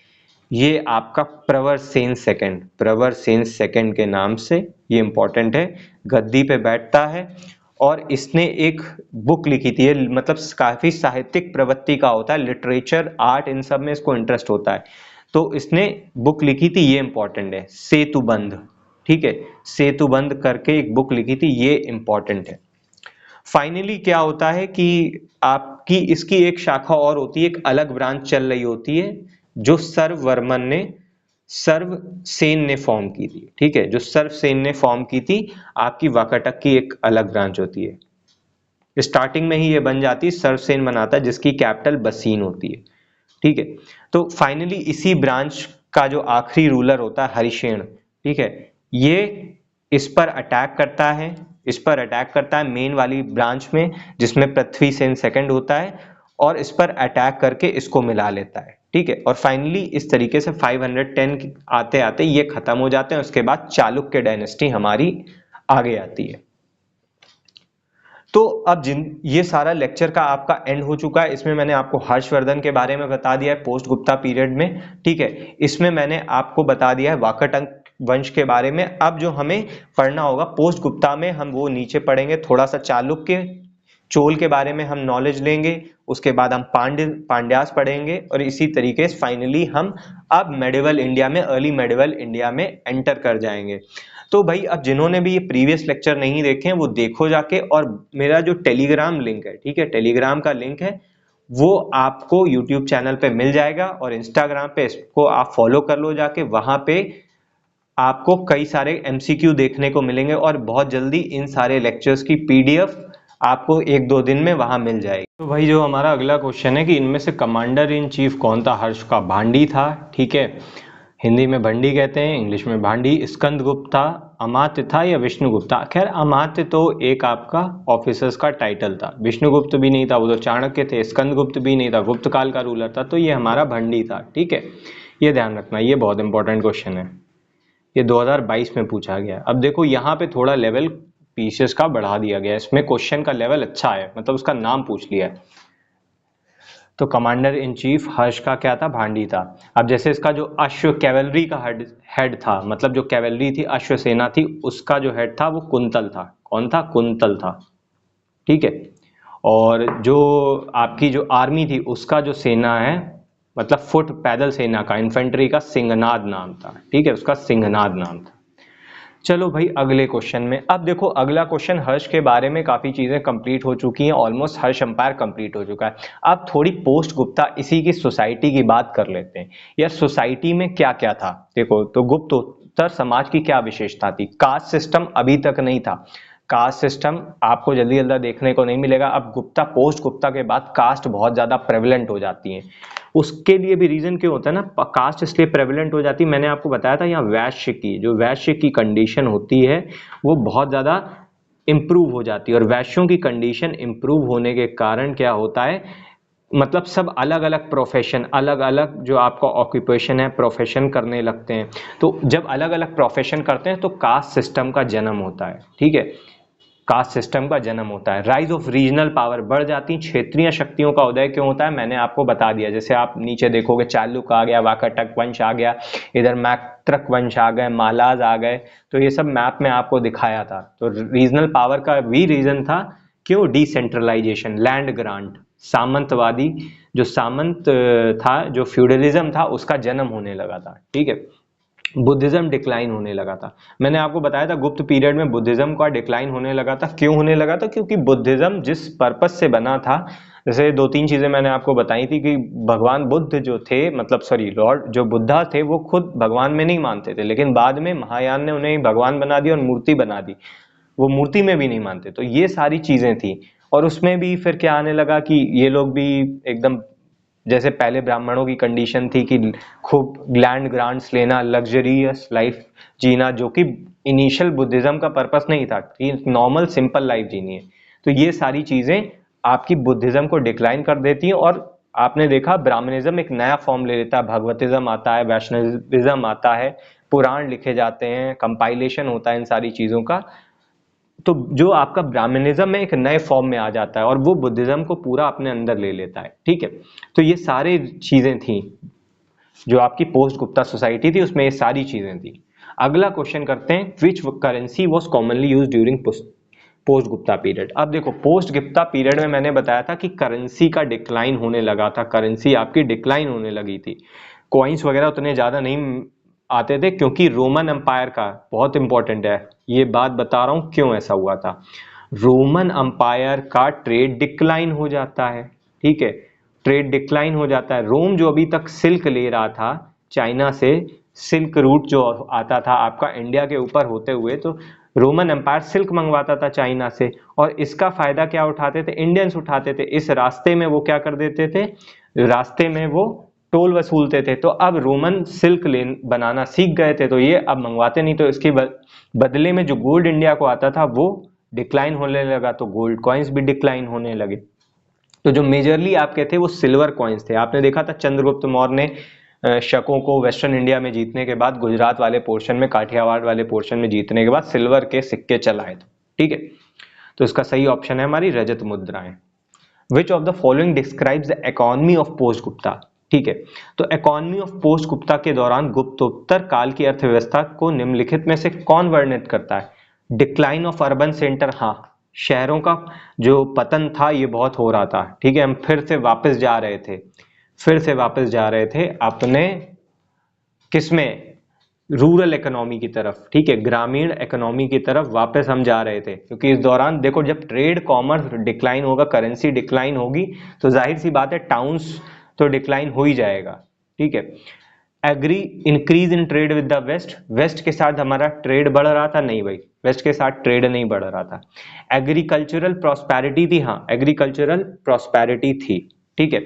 S1: ये आपका प्रवर सेन सेकंड, प्रवर सेन सेकंड के नाम से ये इंपॉर्टेंट है, गद्दी पे बैठता है। और इसने एक बुक लिखी थी, मतलब काफी साहित्यिक प्रवृत्ति का होता है, लिटरेचर आर्ट इन सब में इसको इंटरेस्ट होता है, तो इसने बुक लिखी थी, ये इंपॉर्टेंट है, सेतुबंध, ठीक है, सेतुबंध करके एक बुक लिखी थी, ये इंपॉर्टेंट है। फाइनली क्या होता है कि आपकी इसकी एक शाखा और होती है, एक अलग ब्रांच चल रही होती है जो सर्ववर्मन ने, सर्वसेन ने फॉर्म की थी, ठीक है, जो सर्वसेन ने फॉर्म की थी, आपकी वाकाटक की एक अलग ब्रांच होती है। स्टार्टिंग में ही ये बन जाती है, सर्वसेन बनाता है जिसकी कैपिटल बसीन होती है, ठीक है। तो फाइनली इसी ब्रांच का जो आखिरी रूलर होता है हरिशेन, ठीक है, ये इस पर अटैक करता है, इस पर अटैक करता है मेन वाली ब्रांच में जिसमें पृथ्वी सेन सेकंड होता है, और इस पर अटैक करके इसको मिला लेता है, ठीक है। और फाइनली इस तरीके से 510 आते आते ये खत्म हो जाते हैं। उसके बाद चालुक्य डायनेस्टी हमारी आगे आती है। तो अब ये सारा लेक्चर का आपका एंड हो चुका है। इसमें मैंने आपको हर्षवर्धन के बारे में बता दिया है पोस्ट गुप्ता पीरियड में, ठीक है। इसमें मैंने आपको बता दिया है वाकाटक वंश के बारे में। अब जो हमें पढ़ना होगा पोस्ट गुप्ता में, हम वो नीचे पढ़ेंगे, थोड़ा सा चालुक्य चोल के बारे में हम नॉलेज लेंगे, उसके बाद हम पांड्यास पढ़ेंगे, और इसी तरीके से फाइनली हम अब मेडिवल इंडिया में, अर्ली मेडिवल इंडिया में एंटर कर जाएंगे। तो भाई अब जिन्होंने भी ये प्रीवियस लेक्चर नहीं देखे हैं वो देखो जाके, और मेरा जो टेलीग्राम लिंक है, ठीक है, टेलीग्राम का लिंक है वो आपको यूट्यूब चैनल पे मिल जाएगा, और इंस्टाग्राम पे इसको आप फॉलो कर लो जाके, वहां पे आपको कई सारे एमसीक्यू देखने को मिलेंगे, और बहुत जल्दी इन सारे लेक्चर्स की पीडीएफ आपको 1-2 दिन में वहां मिल जाएगी। तो भाई जो हमारा अगला क्वेश्चन है कि इनमें से कमांडर इन चीफ कौन था हर्ष का, भांडी था, ठीक है, हिंदी में भंडी कहते हैं, इंग्लिश में भांडी। स्कंदगुप्त था, अमात्य था, या विष्णुगुप्त था। खैर अमात्य तो एक आपका ऑफिसर्स का टाइटल था, विष्णुगुप्त भी नहीं था, वो तो चाणक्य थे, स्कंदगुप्त भी नहीं था, गुप्त काल का रूलर था, तो ये हमारा भंडी था, ठीक है, ये ध्यान रखना, ये बहुत इंपॉर्टेंट क्वेश्चन है, ये 2022 में पूछा गया। अब देखो यहाँ पे थोड़ा लेवल पीसेस का बढ़ा दिया गया, इसमें क्वेश्चन का लेवल अच्छा है, मतलब उसका नाम पूछ लिया है। तो कमांडर इन चीफ हर्ष का क्या था, भांडी था। अब जैसे इसका जो अश्व कैवलरी का हेड था, मतलब जो कैवलरी थी, अश्व सेना थी, उसका जो हेड था वो कुंतल था। कौन था, कुंतल था, ठीक है। और जो आपकी जो आर्मी थी उसका जो सेना है, मतलब फुट पैदल सेना का, इन्फेंट्री का, सिंहनाद नाम था, ठीक है, उसका सिंहनाद नाम था। चलो भाई अगले क्वेश्चन में। अब देखो अगला क्वेश्चन, हर्ष के बारे में काफी चीजें कंप्लीट हो चुकी हैं, ऑलमोस्ट हर्ष एम्पायर कंप्लीट हो चुका है। अब थोड़ी पोस्ट गुप्ता इसी की सोसाइटी की बात कर लेते हैं। यार सोसाइटी में क्या क्या था, देखो तो गुप्तोत्तर समाज की क्या विशेषता थी। कास्ट सिस्टम अभी तक नहीं था, कास्ट सिस्टम आपको जल्दी जल्दी देखने को नहीं मिलेगा। अब गुप्ता पोस्ट गुप्ता के बाद कास्ट बहुत ज्यादा प्रेवलेंट हो जाती है। उसके लिए भी रीजन क्यों होता है ना, कास्ट इसलिए प्रेवलेंट हो जाती है, मैंने आपको बताया था यहाँ वैश्य की, जो वैश्य की कंडीशन होती है वो बहुत ज्यादा इंप्रूव हो जाती है। और वैश्यों की कंडीशन इंप्रूव होने के कारण क्या होता है, मतलब सब अलग अलग प्रोफेशन, अलग अलग जो आपका ऑक्यूपेशन है प्रोफेशन करने लगते हैं। तो जब अलग अलग प्रोफेशन करते हैं तो कास्ट सिस्टम का जन्म होता है, ठीक है, कास्ट सिस्टम का जन्म होता है। राइज ऑफ रीजनल पावर बढ़ जाती, क्षेत्रीय शक्तियों का उदय क्यों होता है, मैंने आपको बता दिया। जैसे आप नीचे देखोगे चालुक आ गया, वाकाटक वंश आ गया, इधर मैत्रक वंश आ गए, मालाज आ गए, तो ये सब मैप में आपको दिखाया था। तो रीजनल पावर का भी रीजन था, क्यों, डिसेंट्रलाइजेशन, लैंड ग्रांट, सामंतवादी जो सामंत था, जो फ्यूडलिज्म था उसका जन्म होने लगा था, ठीक है। बुद्धिज्म डिक्लाइन होने लगा था, मैंने आपको बताया था गुप्त पीरियड में बुद्धिज्म का डिक्लाइन होने लगा था। क्यों होने लगा था, क्योंकि बुद्धिज्म जिस पर्पस से बना था, जैसे दो तीन चीजें मैंने आपको बताई थी कि भगवान बुद्ध जो थे, मतलब सॉरी लॉर्ड जो बुद्धा थे, वो खुद भगवान में नहीं मानते थे, लेकिन बाद में महायान ने उन्हें भगवान बना दिया और मूर्ति बना दी, वो मूर्ति में भी नहीं मानते। तो ये सारी चीजें थी। और उसमें भी फिर क्या आने लगा कि ये लोग भी एकदम, जैसे पहले ब्राह्मणों की कंडीशन थी कि खूब लैंड ग्रांट्स लेना, लग्जरियस लाइफ जीना, जो कि इनिशियल बुद्धिज्म का पर्पस नहीं था कि नॉर्मल सिंपल लाइफ जीनी है। तो ये सारी चीजें आपकी बुद्धिज्म को डिक्लाइन कर देती हैं। और आपने देखा ब्राह्मणिज्म एक नया फॉर्म ले लेता है, भगवतिज्म आता है, वैष्णविज्म आता है, पुराण लिखे जाते हैं, कंपाइलेशन होता है इन सारी चीजों का। तो जो आपका ब्राह्मणिज्म है एक नए फॉर्म में आ जाता है और वो बुद्धिज्म को पूरा अपने अंदर ले लेता है, ठीक है। तो ये सारी चीजें थी, जो आपकी पोस्ट गुप्ता सोसाइटी थी उसमें ये सारी चीजें थी। अगला क्वेश्चन करते हैं, which currency was commonly use during post Gupta period. अब देखो पोस्ट गुप्ता पीरियड में मैंने बताया था कि करेंसी का डिक्लाइन होने लगा था, करेंसी आपकी डिक्लाइन होने लगी थी, कॉइन्स वगैरह उतने ज्यादा नहीं आते थे, क्योंकि रोमन एम्पायर का, बहुत इंपॉर्टेंट है ये बात बता रहा हूं क्यों ऐसा हुआ था, रोमन एम्पायर का ट्रेड डिक्लाइन हो जाता है, ठीक है, ट्रेड डिक्लाइन हो जाता है। रोम जो अभी तक सिल्क ले रहा था चाइना से, सिल्क रूट जो आता था आपका इंडिया के ऊपर होते हुए, तो रोमन एम्पायर सिल्क मंगवाता था चाइना से, और इसका फायदा क्या उठाते थे, इंडियंस उठाते थे। इस रास्ते में वो क्या कर देते थे, रास्ते में वो टोल वसूलते थे। तो अब रोमन सिल्क लेन बनाना सीख गए थे, तो ये अब मंगवाते नहीं, तो इसके बदले में जो गोल्ड इंडिया को आता था वो डिक्लाइन होने लगा, तो गोल्ड कॉइन्स भी डिक्लाइन होने लगे। तो जो मेजरली आपके थे वो सिल्वर कॉइन्स थे। आपने देखा था चंद्रगुप्त मौर्य ने शकों को वेस्टर्न इंडिया में जीतने के बाद, गुजरात वाले पोर्शन में, काठियावाड़ वाले पोर्शन में जीतने के बाद सिल्वर के सिक्के चलाए थे, ठीक है। तो इसका सही ऑप्शन है हमारी रजत मुद्राएं। Which of the following describes the economy of post Gupta, ठीक है। तो इकोनॉमी ऑफ पोस्ट गुप्ता के दौरान गुप्तोत्तर काल की अर्थव्यवस्था को निम्नलिखित में से कौन वर्णित करता है। डिक्लाइन ऑफ अर्बन सेंटर, हाँ, शहरों का जो पतन था ये बहुत हो रहा था, ठीक है, हम फिर से वापस जा रहे थे, फिर से वापस जा रहे थे अपने किसमें, रूरल इकोनॉमी की तरफ, ठीक है, ग्रामीण इकोनॉमी की तरफ वापस हम जा रहे थे। क्योंकि इस दौरान देखो जब ट्रेड कॉमर्स डिक्लाइन होगा, करेंसी डिक्लाइन होगी, तो जाहिर सी बात है टाउन्स तो डिक्लाइन हो ही जाएगा, ठीक है। Agree increase in trade with the west, west के साथ हमारा ट्रेड बढ़ रहा था, नहीं भाई वेस्ट के साथ ट्रेड नहीं बढ़ रहा था। एग्रीकल्चरल प्रॉस्पेरिटी थी, हाँ एग्रीकल्चरल प्रॉस्पेरिटी थी, ठीक है।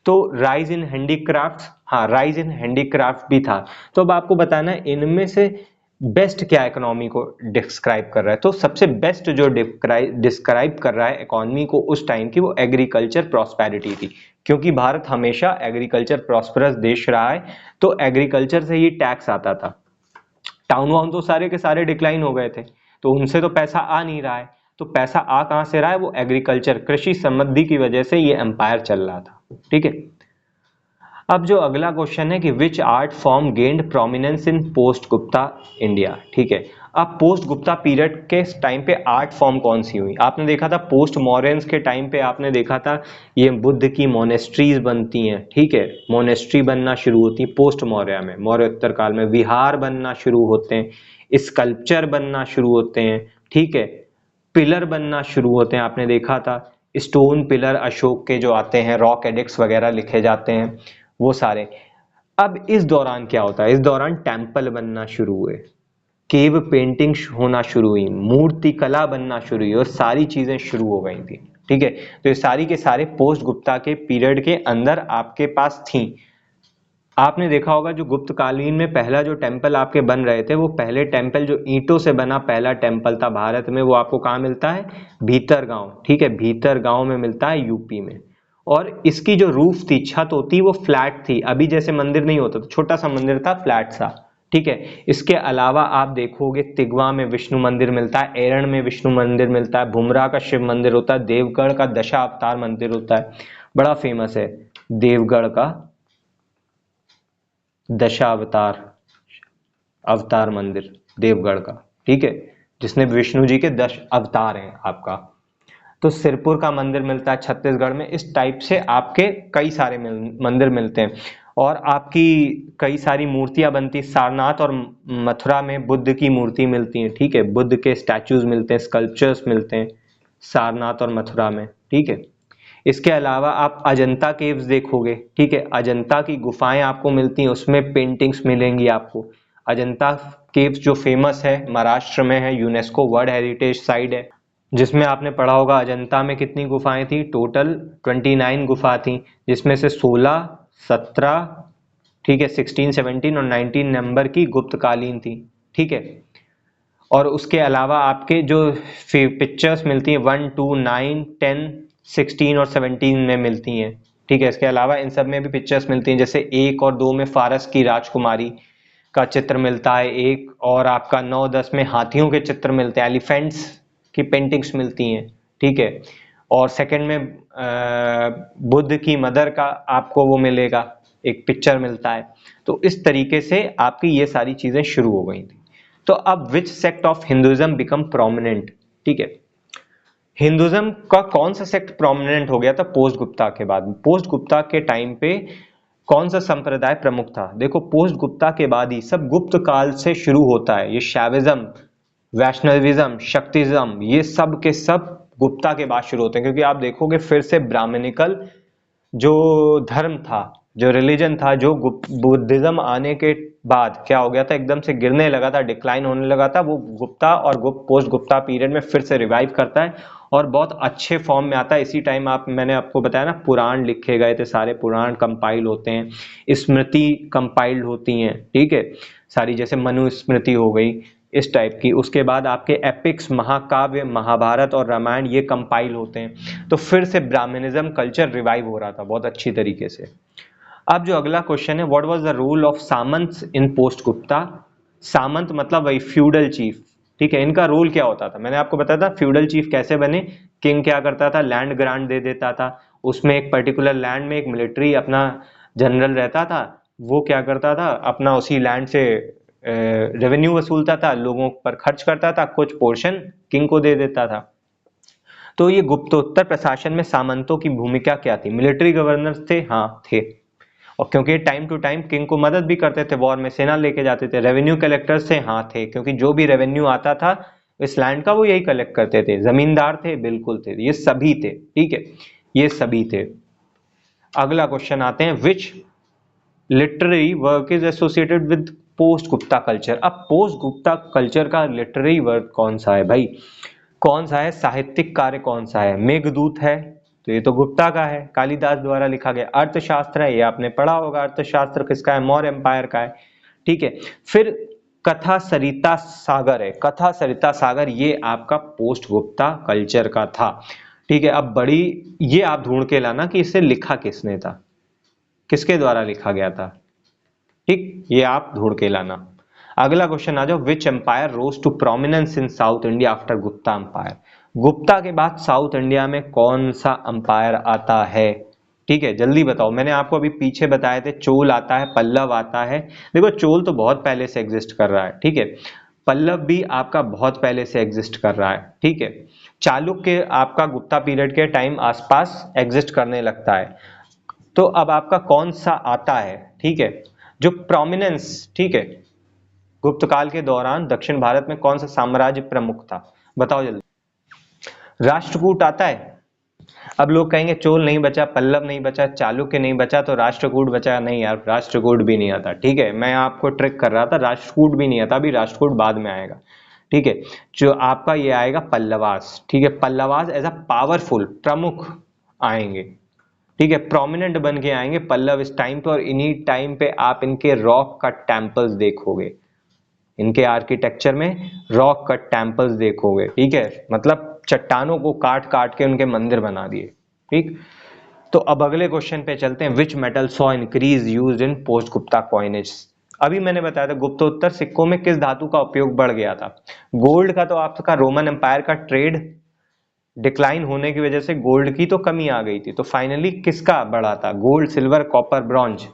S1: तो राइज इन हैंडीक्राफ्ट, हाँ राइज इन हैंडीक्राफ्ट भी था। तो अब आपको बताना है इनमें से बेस्ट क्या इकोनॉमी को डिस्क्राइब कर रहा है। तो सबसे बेस्ट जो डिस्क्राइब कर रहा है इकोनॉमी को उस टाइम की, वो एग्रीकल्चर प्रॉस्पेरिटी थी, क्योंकि भारत हमेशा एग्रीकल्चर प्रॉस्परस देश रहा है, तो एग्रीकल्चर से ही टैक्स आता था। टाउन वाउन तो सारे के सारे डिक्लाइन हो गए थे, तो उनसे तो पैसा आ नहीं रहा है, तो पैसा आ कहां से रहा है, वो एग्रीकल्चर, कृषि समृद्धि की वजह से ये एम्पायर चल रहा था, ठीक है। अब जो अगला क्वेश्चन है कि विच आर्ट फॉर्म गेन्ड प्रोमिनेंस इन पोस्ट गुप्ता इंडिया, ठीक है। अब पोस्ट गुप्ता पीरियड के टाइम पे आर्ट फॉर्म कौन सी हुई, आपने देखा था पोस्ट मॉडर्न्स के टाइम पे, आपने देखा था ये बुद्ध की मोनेस्ट्रीज बनती हैं, ठीक है, मोनेस्ट्री बनना शुरू होती है पोस्ट मौर्य में, मौर्योत्तर काल में विहार बनना शुरू होते हैं, स्कल्पचर बनना शुरू होते हैं, ठीक है, पिलर बनना शुरू होते हैं, आपने देखा था स्टोन पिलर अशोक के जो आते हैं, रॉक एडिक्ट्स वगैरह लिखे जाते हैं वो सारे। अब इस दौरान क्या होता है, इस दौरान टेम्पल बनना शुरू हुए, केव पेंटिंग होना शुरू हुई, मूर्ति कला बनना शुरू हुई और सारी चीजें शुरू हो गई थी, ठीक है। तो ये सारी के सारे पोस्ट गुप्ता के पीरियड के अंदर आपके पास थी। आपने देखा होगा जो गुप्त कालीन में पहला जो टेम्पल आपके बन रहे थे, वो पहले टेम्पल जो ईंटों से बना पहला टेम्पल था भारत में, वो आपको कहाँ मिलता है, भीतर गांव, ठीक है, भीतर गांव में मिलता है, यूपी में। और इसकी जो रूफ थी, छत होती, वो फ्लैट थी, अभी जैसे मंदिर नहीं होता, तो छोटा सा मंदिर था, फ्लैट सा, ठीक है। इसके अलावा आप देखोगे तिगवा में विष्णु मंदिर मिलता है, एरण में विष्णु मंदिर मिलता है, भुमरा का शिव मंदिर होता है, देवगढ़ का दशा अवतार मंदिर होता है, बड़ा फेमस है देवगढ़ का दशावतार अवतार मंदिर, देवगढ़ का, ठीक है, जिसमें विष्णु जी के 10 अवतार हैं आपका। तो सिरपुर का मंदिर मिलता है छत्तीसगढ़ में। इस टाइप से आपके कई सारे मंदिर मिलते हैं और आपकी कई सारी मूर्तियां बनती, सारनाथ और मथुरा में बुद्ध की मूर्ति मिलती है, ठीक है, बुद्ध के स्टैचूज मिलते हैं, स्कल्पचर्स मिलते हैं सारनाथ और मथुरा में, ठीक है। इसके अलावा आप अजंता केव्स देखोगे, ठीक है, अजंता की गुफाएं आपको मिलती हैं, उसमें पेंटिंग्स मिलेंगी आपको। अजंता केव्स जो फेमस है, महाराष्ट्र में है, यूनेस्को वर्ल्ड हेरिटेज साइट है, जिसमें आपने पढ़ा होगा अजंता में कितनी गुफाएं थी, टोटल 29 गुफा थी, जिसमें से 16, 17, ठीक है, 16, 17 और 19 नंबर की गुप्तकालीन थी, ठीक है। और उसके अलावा आपके जो पिक्चर्स मिलती हैं 1, 2, 9, 10, 16 और 17 में मिलती हैं, ठीक है। इसके अलावा इन सब में भी पिक्चर्स मिलती हैं, जैसे 1 और 2 में फारस की राजकुमारी का चित्र मिलता है, एक और आपका 9, 10 में हाथियों के चित्र मिलते हैं, एलिफेंट्स की पेंटिंग्स मिलती हैं, ठीक है। और सेकंड में बुद्ध की मदर का आपको वो मिलेगा, एक पिक्चर मिलता है। तो इस तरीके से आपकी ये सारी चीजें शुरू हो गई थी। तो अब which sect of Hinduism become prominent, ठीक है, हिंदुइज्म का कौन सा सेक्ट प्रोमिनेंट हो गया था पोस्ट गुप्ता के बाद, पोस्ट गुप्ता के टाइम पे कौन सा संप्रदाय प्रमुख था। देखो पोस्ट गुप्ता के बाद ही सब गुप्त काल से शुरू होता है, ये शैविज्म, वैष्णविज्म, शक्तिज्म, ये सब के सब गुप्ता के बाद शुरू होते हैं, क्योंकि आप देखोगे फिर से ब्राह्मणिकल जो धर्म था, जो रिलीजन था, जो बुद्धिज्म आने के बाद क्या हो गया था, एकदम से गिरने लगा था, डिक्लाइन होने लगा था, वो गुप्ता और पोस्ट गुप्ता पीरियड में फिर से रिवाइव करता है और बहुत अच्छे फॉर्म में आता है। इसी टाइम मैंने आपको बताया ना, पुराण लिखे गए थे, सारे पुराण कंपाइल होते हैं, स्मृति कंपाइल्ड होती हैं, ठीक है, सारी, जैसे मनुस्मृति हो गई, इस टाइप की। उसके बाद आपके एपिक्स, महाकाव्य, महाभारत और रामायण, ये कंपाइल होते हैं। तो फिर से ब्राह्मणिज्म कल्चर रिवाइव हो रहा था बहुत अच्छी तरीके से। अब जो अगला क्वेश्चन है, what was the role of samanta in post Gupta. सामंत मतलब वही फ्यूडल चीफ, ठीक है, इनका रोल क्या होता था, मैंने आपको बताया था फ्यूडल चीफ कैसे बने। किंग क्या करता था, लैंड ग्रांट दे देता था, उसमें एक पर्टिकुलर लैंड में एक मिलिट्री अपना जनरल रहता था, वो क्या करता था, अपना उसी लैंड से रेवेन्यू वसूलता था, लोगों पर खर्च करता था, कुछ पोर्शन किंग को दे देता था। तो ये गुप्तोत्तर प्रशासन में सामंतों की भूमिका क्या थी, मिलिट्री गवर्नर थे, हाँ थे, और क्योंकि टाइम टू टाइम किंग को मदद भी करते थे, वॉर में सेना लेके जाते थे। रेवेन्यू कलेक्टर्स थे, हाँ थे, क्योंकि जो भी रेवेन्यू आता था इस लैंड का वो यही कलेक्ट करते थे। जमींदार थे, बिल्कुल थे, ये सभी थे, ठीक है, ये सभी थे। अगला क्वेश्चन आते हैं, विच literary work is associated with post Gupta culture. अब पोस्ट गुप्ता कल्चर का लिटरेरी वर्क कौन सा है भाई, कौन सा है, साहित्यिक कार्य कौन सा है, मेघदूत है, तो ये तो गुप्ता का है, कालिदास द्वारा लिखा गया। अर्थशास्त्र है, ये आपने पढ़ा होगा, अर्थशास्त्र किसका है, मौर्य एम्पायर का है, ठीक है। फिर कथा सरिता सागर है, कथा सरिता सागर, ये आपका पोस्ट गुप्ता कल्चर का था, ठीक है। अब बड़ी, ये आप ढूंढ के लाना कि इसे लिखा किसने था, किसके द्वारा लिखा गया था, ठीक, ये आप ढूंढ के लाना। अगला क्वेश्चन आ जाओ, which empire rose to prominence in south India after Gupta empire. Gupta के बाद साउथ इंडिया में कौन सा अंपायर आता है, ठीक है, जल्दी बताओ। मैंने आपको अभी पीछे बताए थे, चोल आता है, पल्लव आता है। देखो चोल तो बहुत पहले से एग्जिस्ट कर रहा है, ठीक है। पल्लव भी आपका बहुत पहले से एग्जिस्ट कर रहा है, ठीक है। चालुक्य आपका गुप्ता पीरियड के टाइम आसपास एग्जिस्ट करने लगता है। तो अब आपका कौन सा आता है, ठीक है, जो प्रोमिनेंस, ठीक है, गुप्त काल के दौरान दक्षिण भारत में कौन सा साम्राज्य प्रमुख था, बताओ जल्दी। राष्ट्रकूट आता है। अब लोग कहेंगे चोल नहीं बचा, पल्लव नहीं बचा, चालुक्य नहीं बचा, तो राष्ट्रकूट बचा। नहीं यार, राष्ट्रकूट भी नहीं आता, ठीक है। मैं आपको ट्रिक कर रहा था, राष्ट्रकूट भी नहीं आता, अभी राष्ट्रकूट बाद में आएगा, ठीक है। जो आपका ये आएगा पल्लवास, ठीक है। पल्लवास एज अ पावरफुल प्रमुख आएंगे, ठीक है, प्रोमिनेंट बन के आएंगे पल्लव इस टाइम पे। और इन्हीं टाइम पे आप इनके रॉक कट टेम्पल्स देखोगे, इनके आर्किटेक्चर में रॉक कट टेम्पल्स देखोगे, ठीक है। मतलब चट्टानों को काट काट के उनके मंदिर बना दिए, ठीक। तो अब अगले क्वेश्चन पे चलते हैं। Which metal saw increase used in post Gupta coinage. अभी मैंने बताया था गुप्तोत्तर सिक्कों में किस धातु का उपयोग बढ़ गया था। गोल्ड का तो आपका रोमन एम्पायर का ट्रेड डिक्लाइन होने की वजह से गोल्ड की तो कमी आ गई थी, तो फाइनली किसका बढ़ा था, गोल्ड, सिल्वर, कॉपर, ब्रॉन्ज।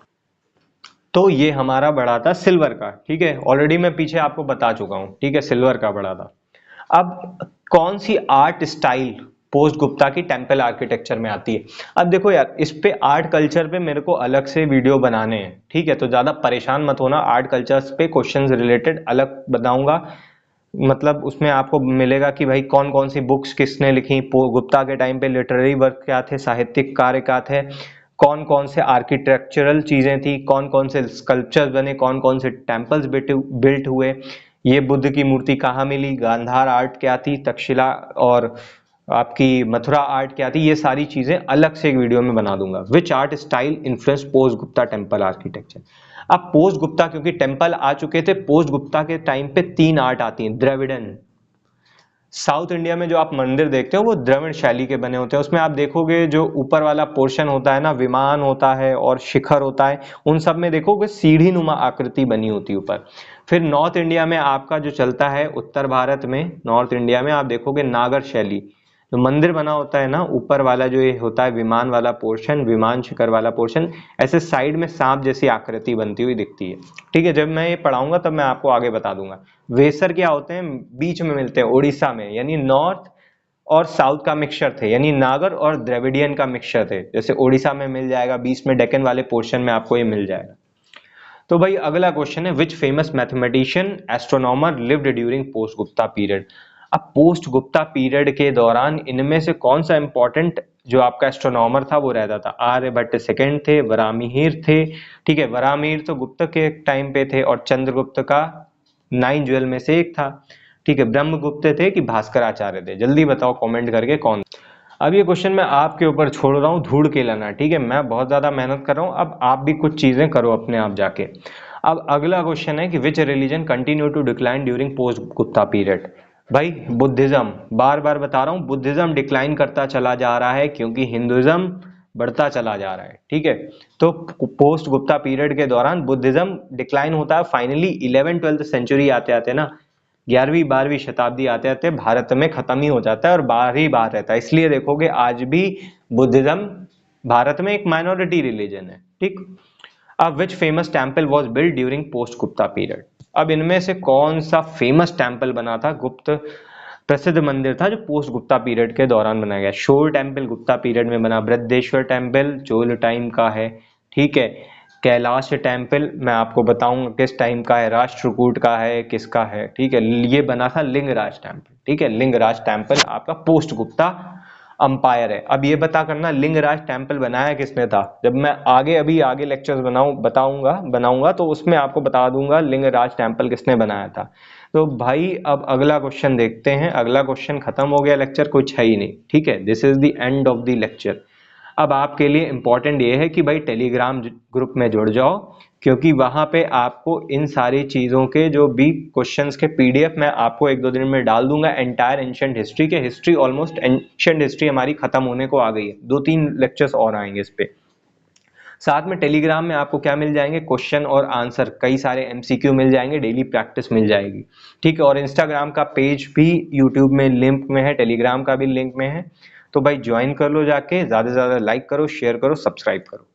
S1: तो ये हमारा बढ़ा था सिल्वर का, ठीक है। ऑलरेडी मैं पीछे आपको बता चुका हूं, ठीक है, सिल्वर का बढ़ा था। अब कौन सी आर्ट स्टाइल पोस्ट गुप्ता की टेम्पल आर्किटेक्चर में आती है। अब देखो यार, इस पे आर्ट कल्चर पे मेरे को अलग से वीडियो बनाने हैं, ठीक है, तो ज्यादा परेशान मत होना। आर्ट कल्चर्स पे क्वेश्चंस रिलेटेड अलग बताऊंगा, मतलब उसमें आपको मिलेगा कि भाई कौन कौन सी बुक्स किसने लिखी, गुप्ता के टाइम पे लिटरेरी वर्क क्या थे, साहित्यिक कार्य क्या थे, कौन कौन से आर्किटेक्चरल चीजें थी, कौन कौन से स्कल्पचर्स बने, कौन कौन से टेम्पल्स बिल्ट हुए, ये बुद्ध की मूर्ति कहाँ मिली, गांधार आर्ट क्या थी, तक्षशिला और आपकी मथुरा आर्ट क्या थी, ये सारी चीजें अलग से एक वीडियो में बना दूंगा। विच art style influence post Gupta temple architecture. अब पोस्ट गुप्ता क्योंकि टेम्पल आ चुके थे, पोस्ट गुप्ता के टाइम पे 3 आर्ट आती हैं। द्रविड़न, साउथ इंडिया में जो आप मंदिर देखते हो वो द्रविड़ शैली के बने होते हैं। उसमें आप देखोगे जो ऊपर वाला पोर्शन होता है ना, विमान होता है और शिखर होता है, उन सब में देखोगे सीढ़ी नुमा आकृति बनी होती है ऊपर। फिर नॉर्थ इंडिया में आपका जो चलता है, उत्तर भारत में, नॉर्थ इंडिया में आप देखोगे नागर शैली, जो मंदिर बना होता है ना, ऊपर वाला जो ये होता है विमान वाला पोर्शन, विमान शिखर वाला पोर्शन, ऐसे साइड में सांप जैसी आकृति बनती हुई दिखती है, ठीक है। जब मैं ये पढ़ाऊंगा तब मैं आपको आगे बता दूंगा। वेसर क्या होते हैं, बीच में मिलते हैं उड़ीसा में, यानी नॉर्थ और साउथ का मिक्सचर थे, यानी नागर और द्रविडियन का मिक्सचर थे। जैसे उड़ीसा में मिल जाएगा, बीच में डेक्कन वाले पोर्शन में आपको ये मिल जाएगा। तो भाई अगला क्वेश्चन है, which famous mathematician astronomer lived during post Gupta period. अब पोस्ट गुप्ता पीरियड के दौरान इनमें से कौन सा इंपॉर्टेंट जो आपका एस्ट्रोनॉमर था वो रहता था। आर्यभट्ट सेकंड थे, वराहमिहिर थे, ठीक है। वराहमिहिर तो गुप्त के टाइम पे थे और चंद्रगुप्त का 9 ज्वेल में से एक था, ठीक है। ब्रह्मगुप्त थे कि भास्कराचार्य थे, जल्दी बताओ कमेंट करके कौन। अब ये क्वेश्चन मैं आपके ऊपर छोड़ रहा हूँ, ढूंढ के लाना, ठीक है। मैं बहुत ज्यादा मेहनत कर रहा हूँ, अब आप भी कुछ चीजें करो अपने आप जाके। अब अगला क्वेश्चन है कि which religion continue to decline during post Gupta period. भाई बुद्धिज्म, बार बार बता रहा हूँ, बुद्धिज्म डिक्लाइन करता चला जा रहा है क्योंकि हिंदुइज्म बढ़ता चला जा रहा है, ठीक है। तो पोस्ट गुप्ता पीरियड के दौरान बुद्धिज्म डिक्लाइन होता है। फाइनली 11वीं-12वीं सेंचुरी आते आते ना, 11वीं-12वीं शताब्दी आते आते भारत में खत्म ही हो जाता है और बाहर ही बाहर रहता है। इसलिए देखोगे आज भी बुद्धिज्म भारत में एक माइनॉरिटी रिलीजन है, ठीक। अब which famous temple was build during post Gupta period. अब इनमें से कौन सा फेमस टेम्पल बना था, गुप्त प्रसिद्ध मंदिर था जो पोस्ट गुप्ता पीरियड के दौरान बनाया गया। शोर टेम्पल गुप्ता पीरियड में बना, बृहदेश्वर टेम्पल चोल टाइम का है, ठीक है। कैलाश टेम्पल मैं आपको बताऊंगा किस टाइम का है, राष्ट्रकूट का है, किसका है, ठीक है। ये बना था लिंगराज टेम्पल, ठीक है। लिंगराज टेम्पल आपका पोस्ट गुप्ता अंपायर है। अब ये बता करना लिंगराज टेम्पल बनाया किसने था। जब मैं आगे अभी आगे लेक्चर्स बनाऊंगा तो उसमें आपको बता दूंगा लिंगराज टेम्पल किसने बनाया था। तो भाई अब अगला क्वेश्चन देखते हैं। अगला क्वेश्चन खत्म हो गया, लेक्चर कुछ है ही नहीं, ठीक है। This is the end of the lecture. अब आपके लिए इंपॉर्टेंट ये है कि भाई टेलीग्राम ग्रुप में जुड़ जाओ, क्योंकि वहां पे आपको इन सारी चीजों के जो भी क्वेश्चंस के पीडीएफ मैं आपको 1-2 दिन में डाल दूंगा। एंटायर एंशिएंट हिस्ट्री के, हिस्ट्री ऑलमोस्ट एंशिएंट हिस्ट्री हमारी खत्म होने को आ गई है, 2-3 लेक्चर्स और आएंगे इस पे। साथ में टेलीग्राम में आपको क्या मिल जाएंगे, क्वेश्चन और आंसर, कई सारे एमसीक्यू मिल जाएंगे, डेली प्रैक्टिस मिल जाएगी, ठीक है। और इंस्टाग्राम का पेज भी यूट्यूब में लिंक में है, टेलीग्राम का भी लिंक में है। तो भाई ज्वाइन कर लो जाके, ज़्यादा से ज़्यादा लाइक करो, शेयर करो, सब्सक्राइब करो।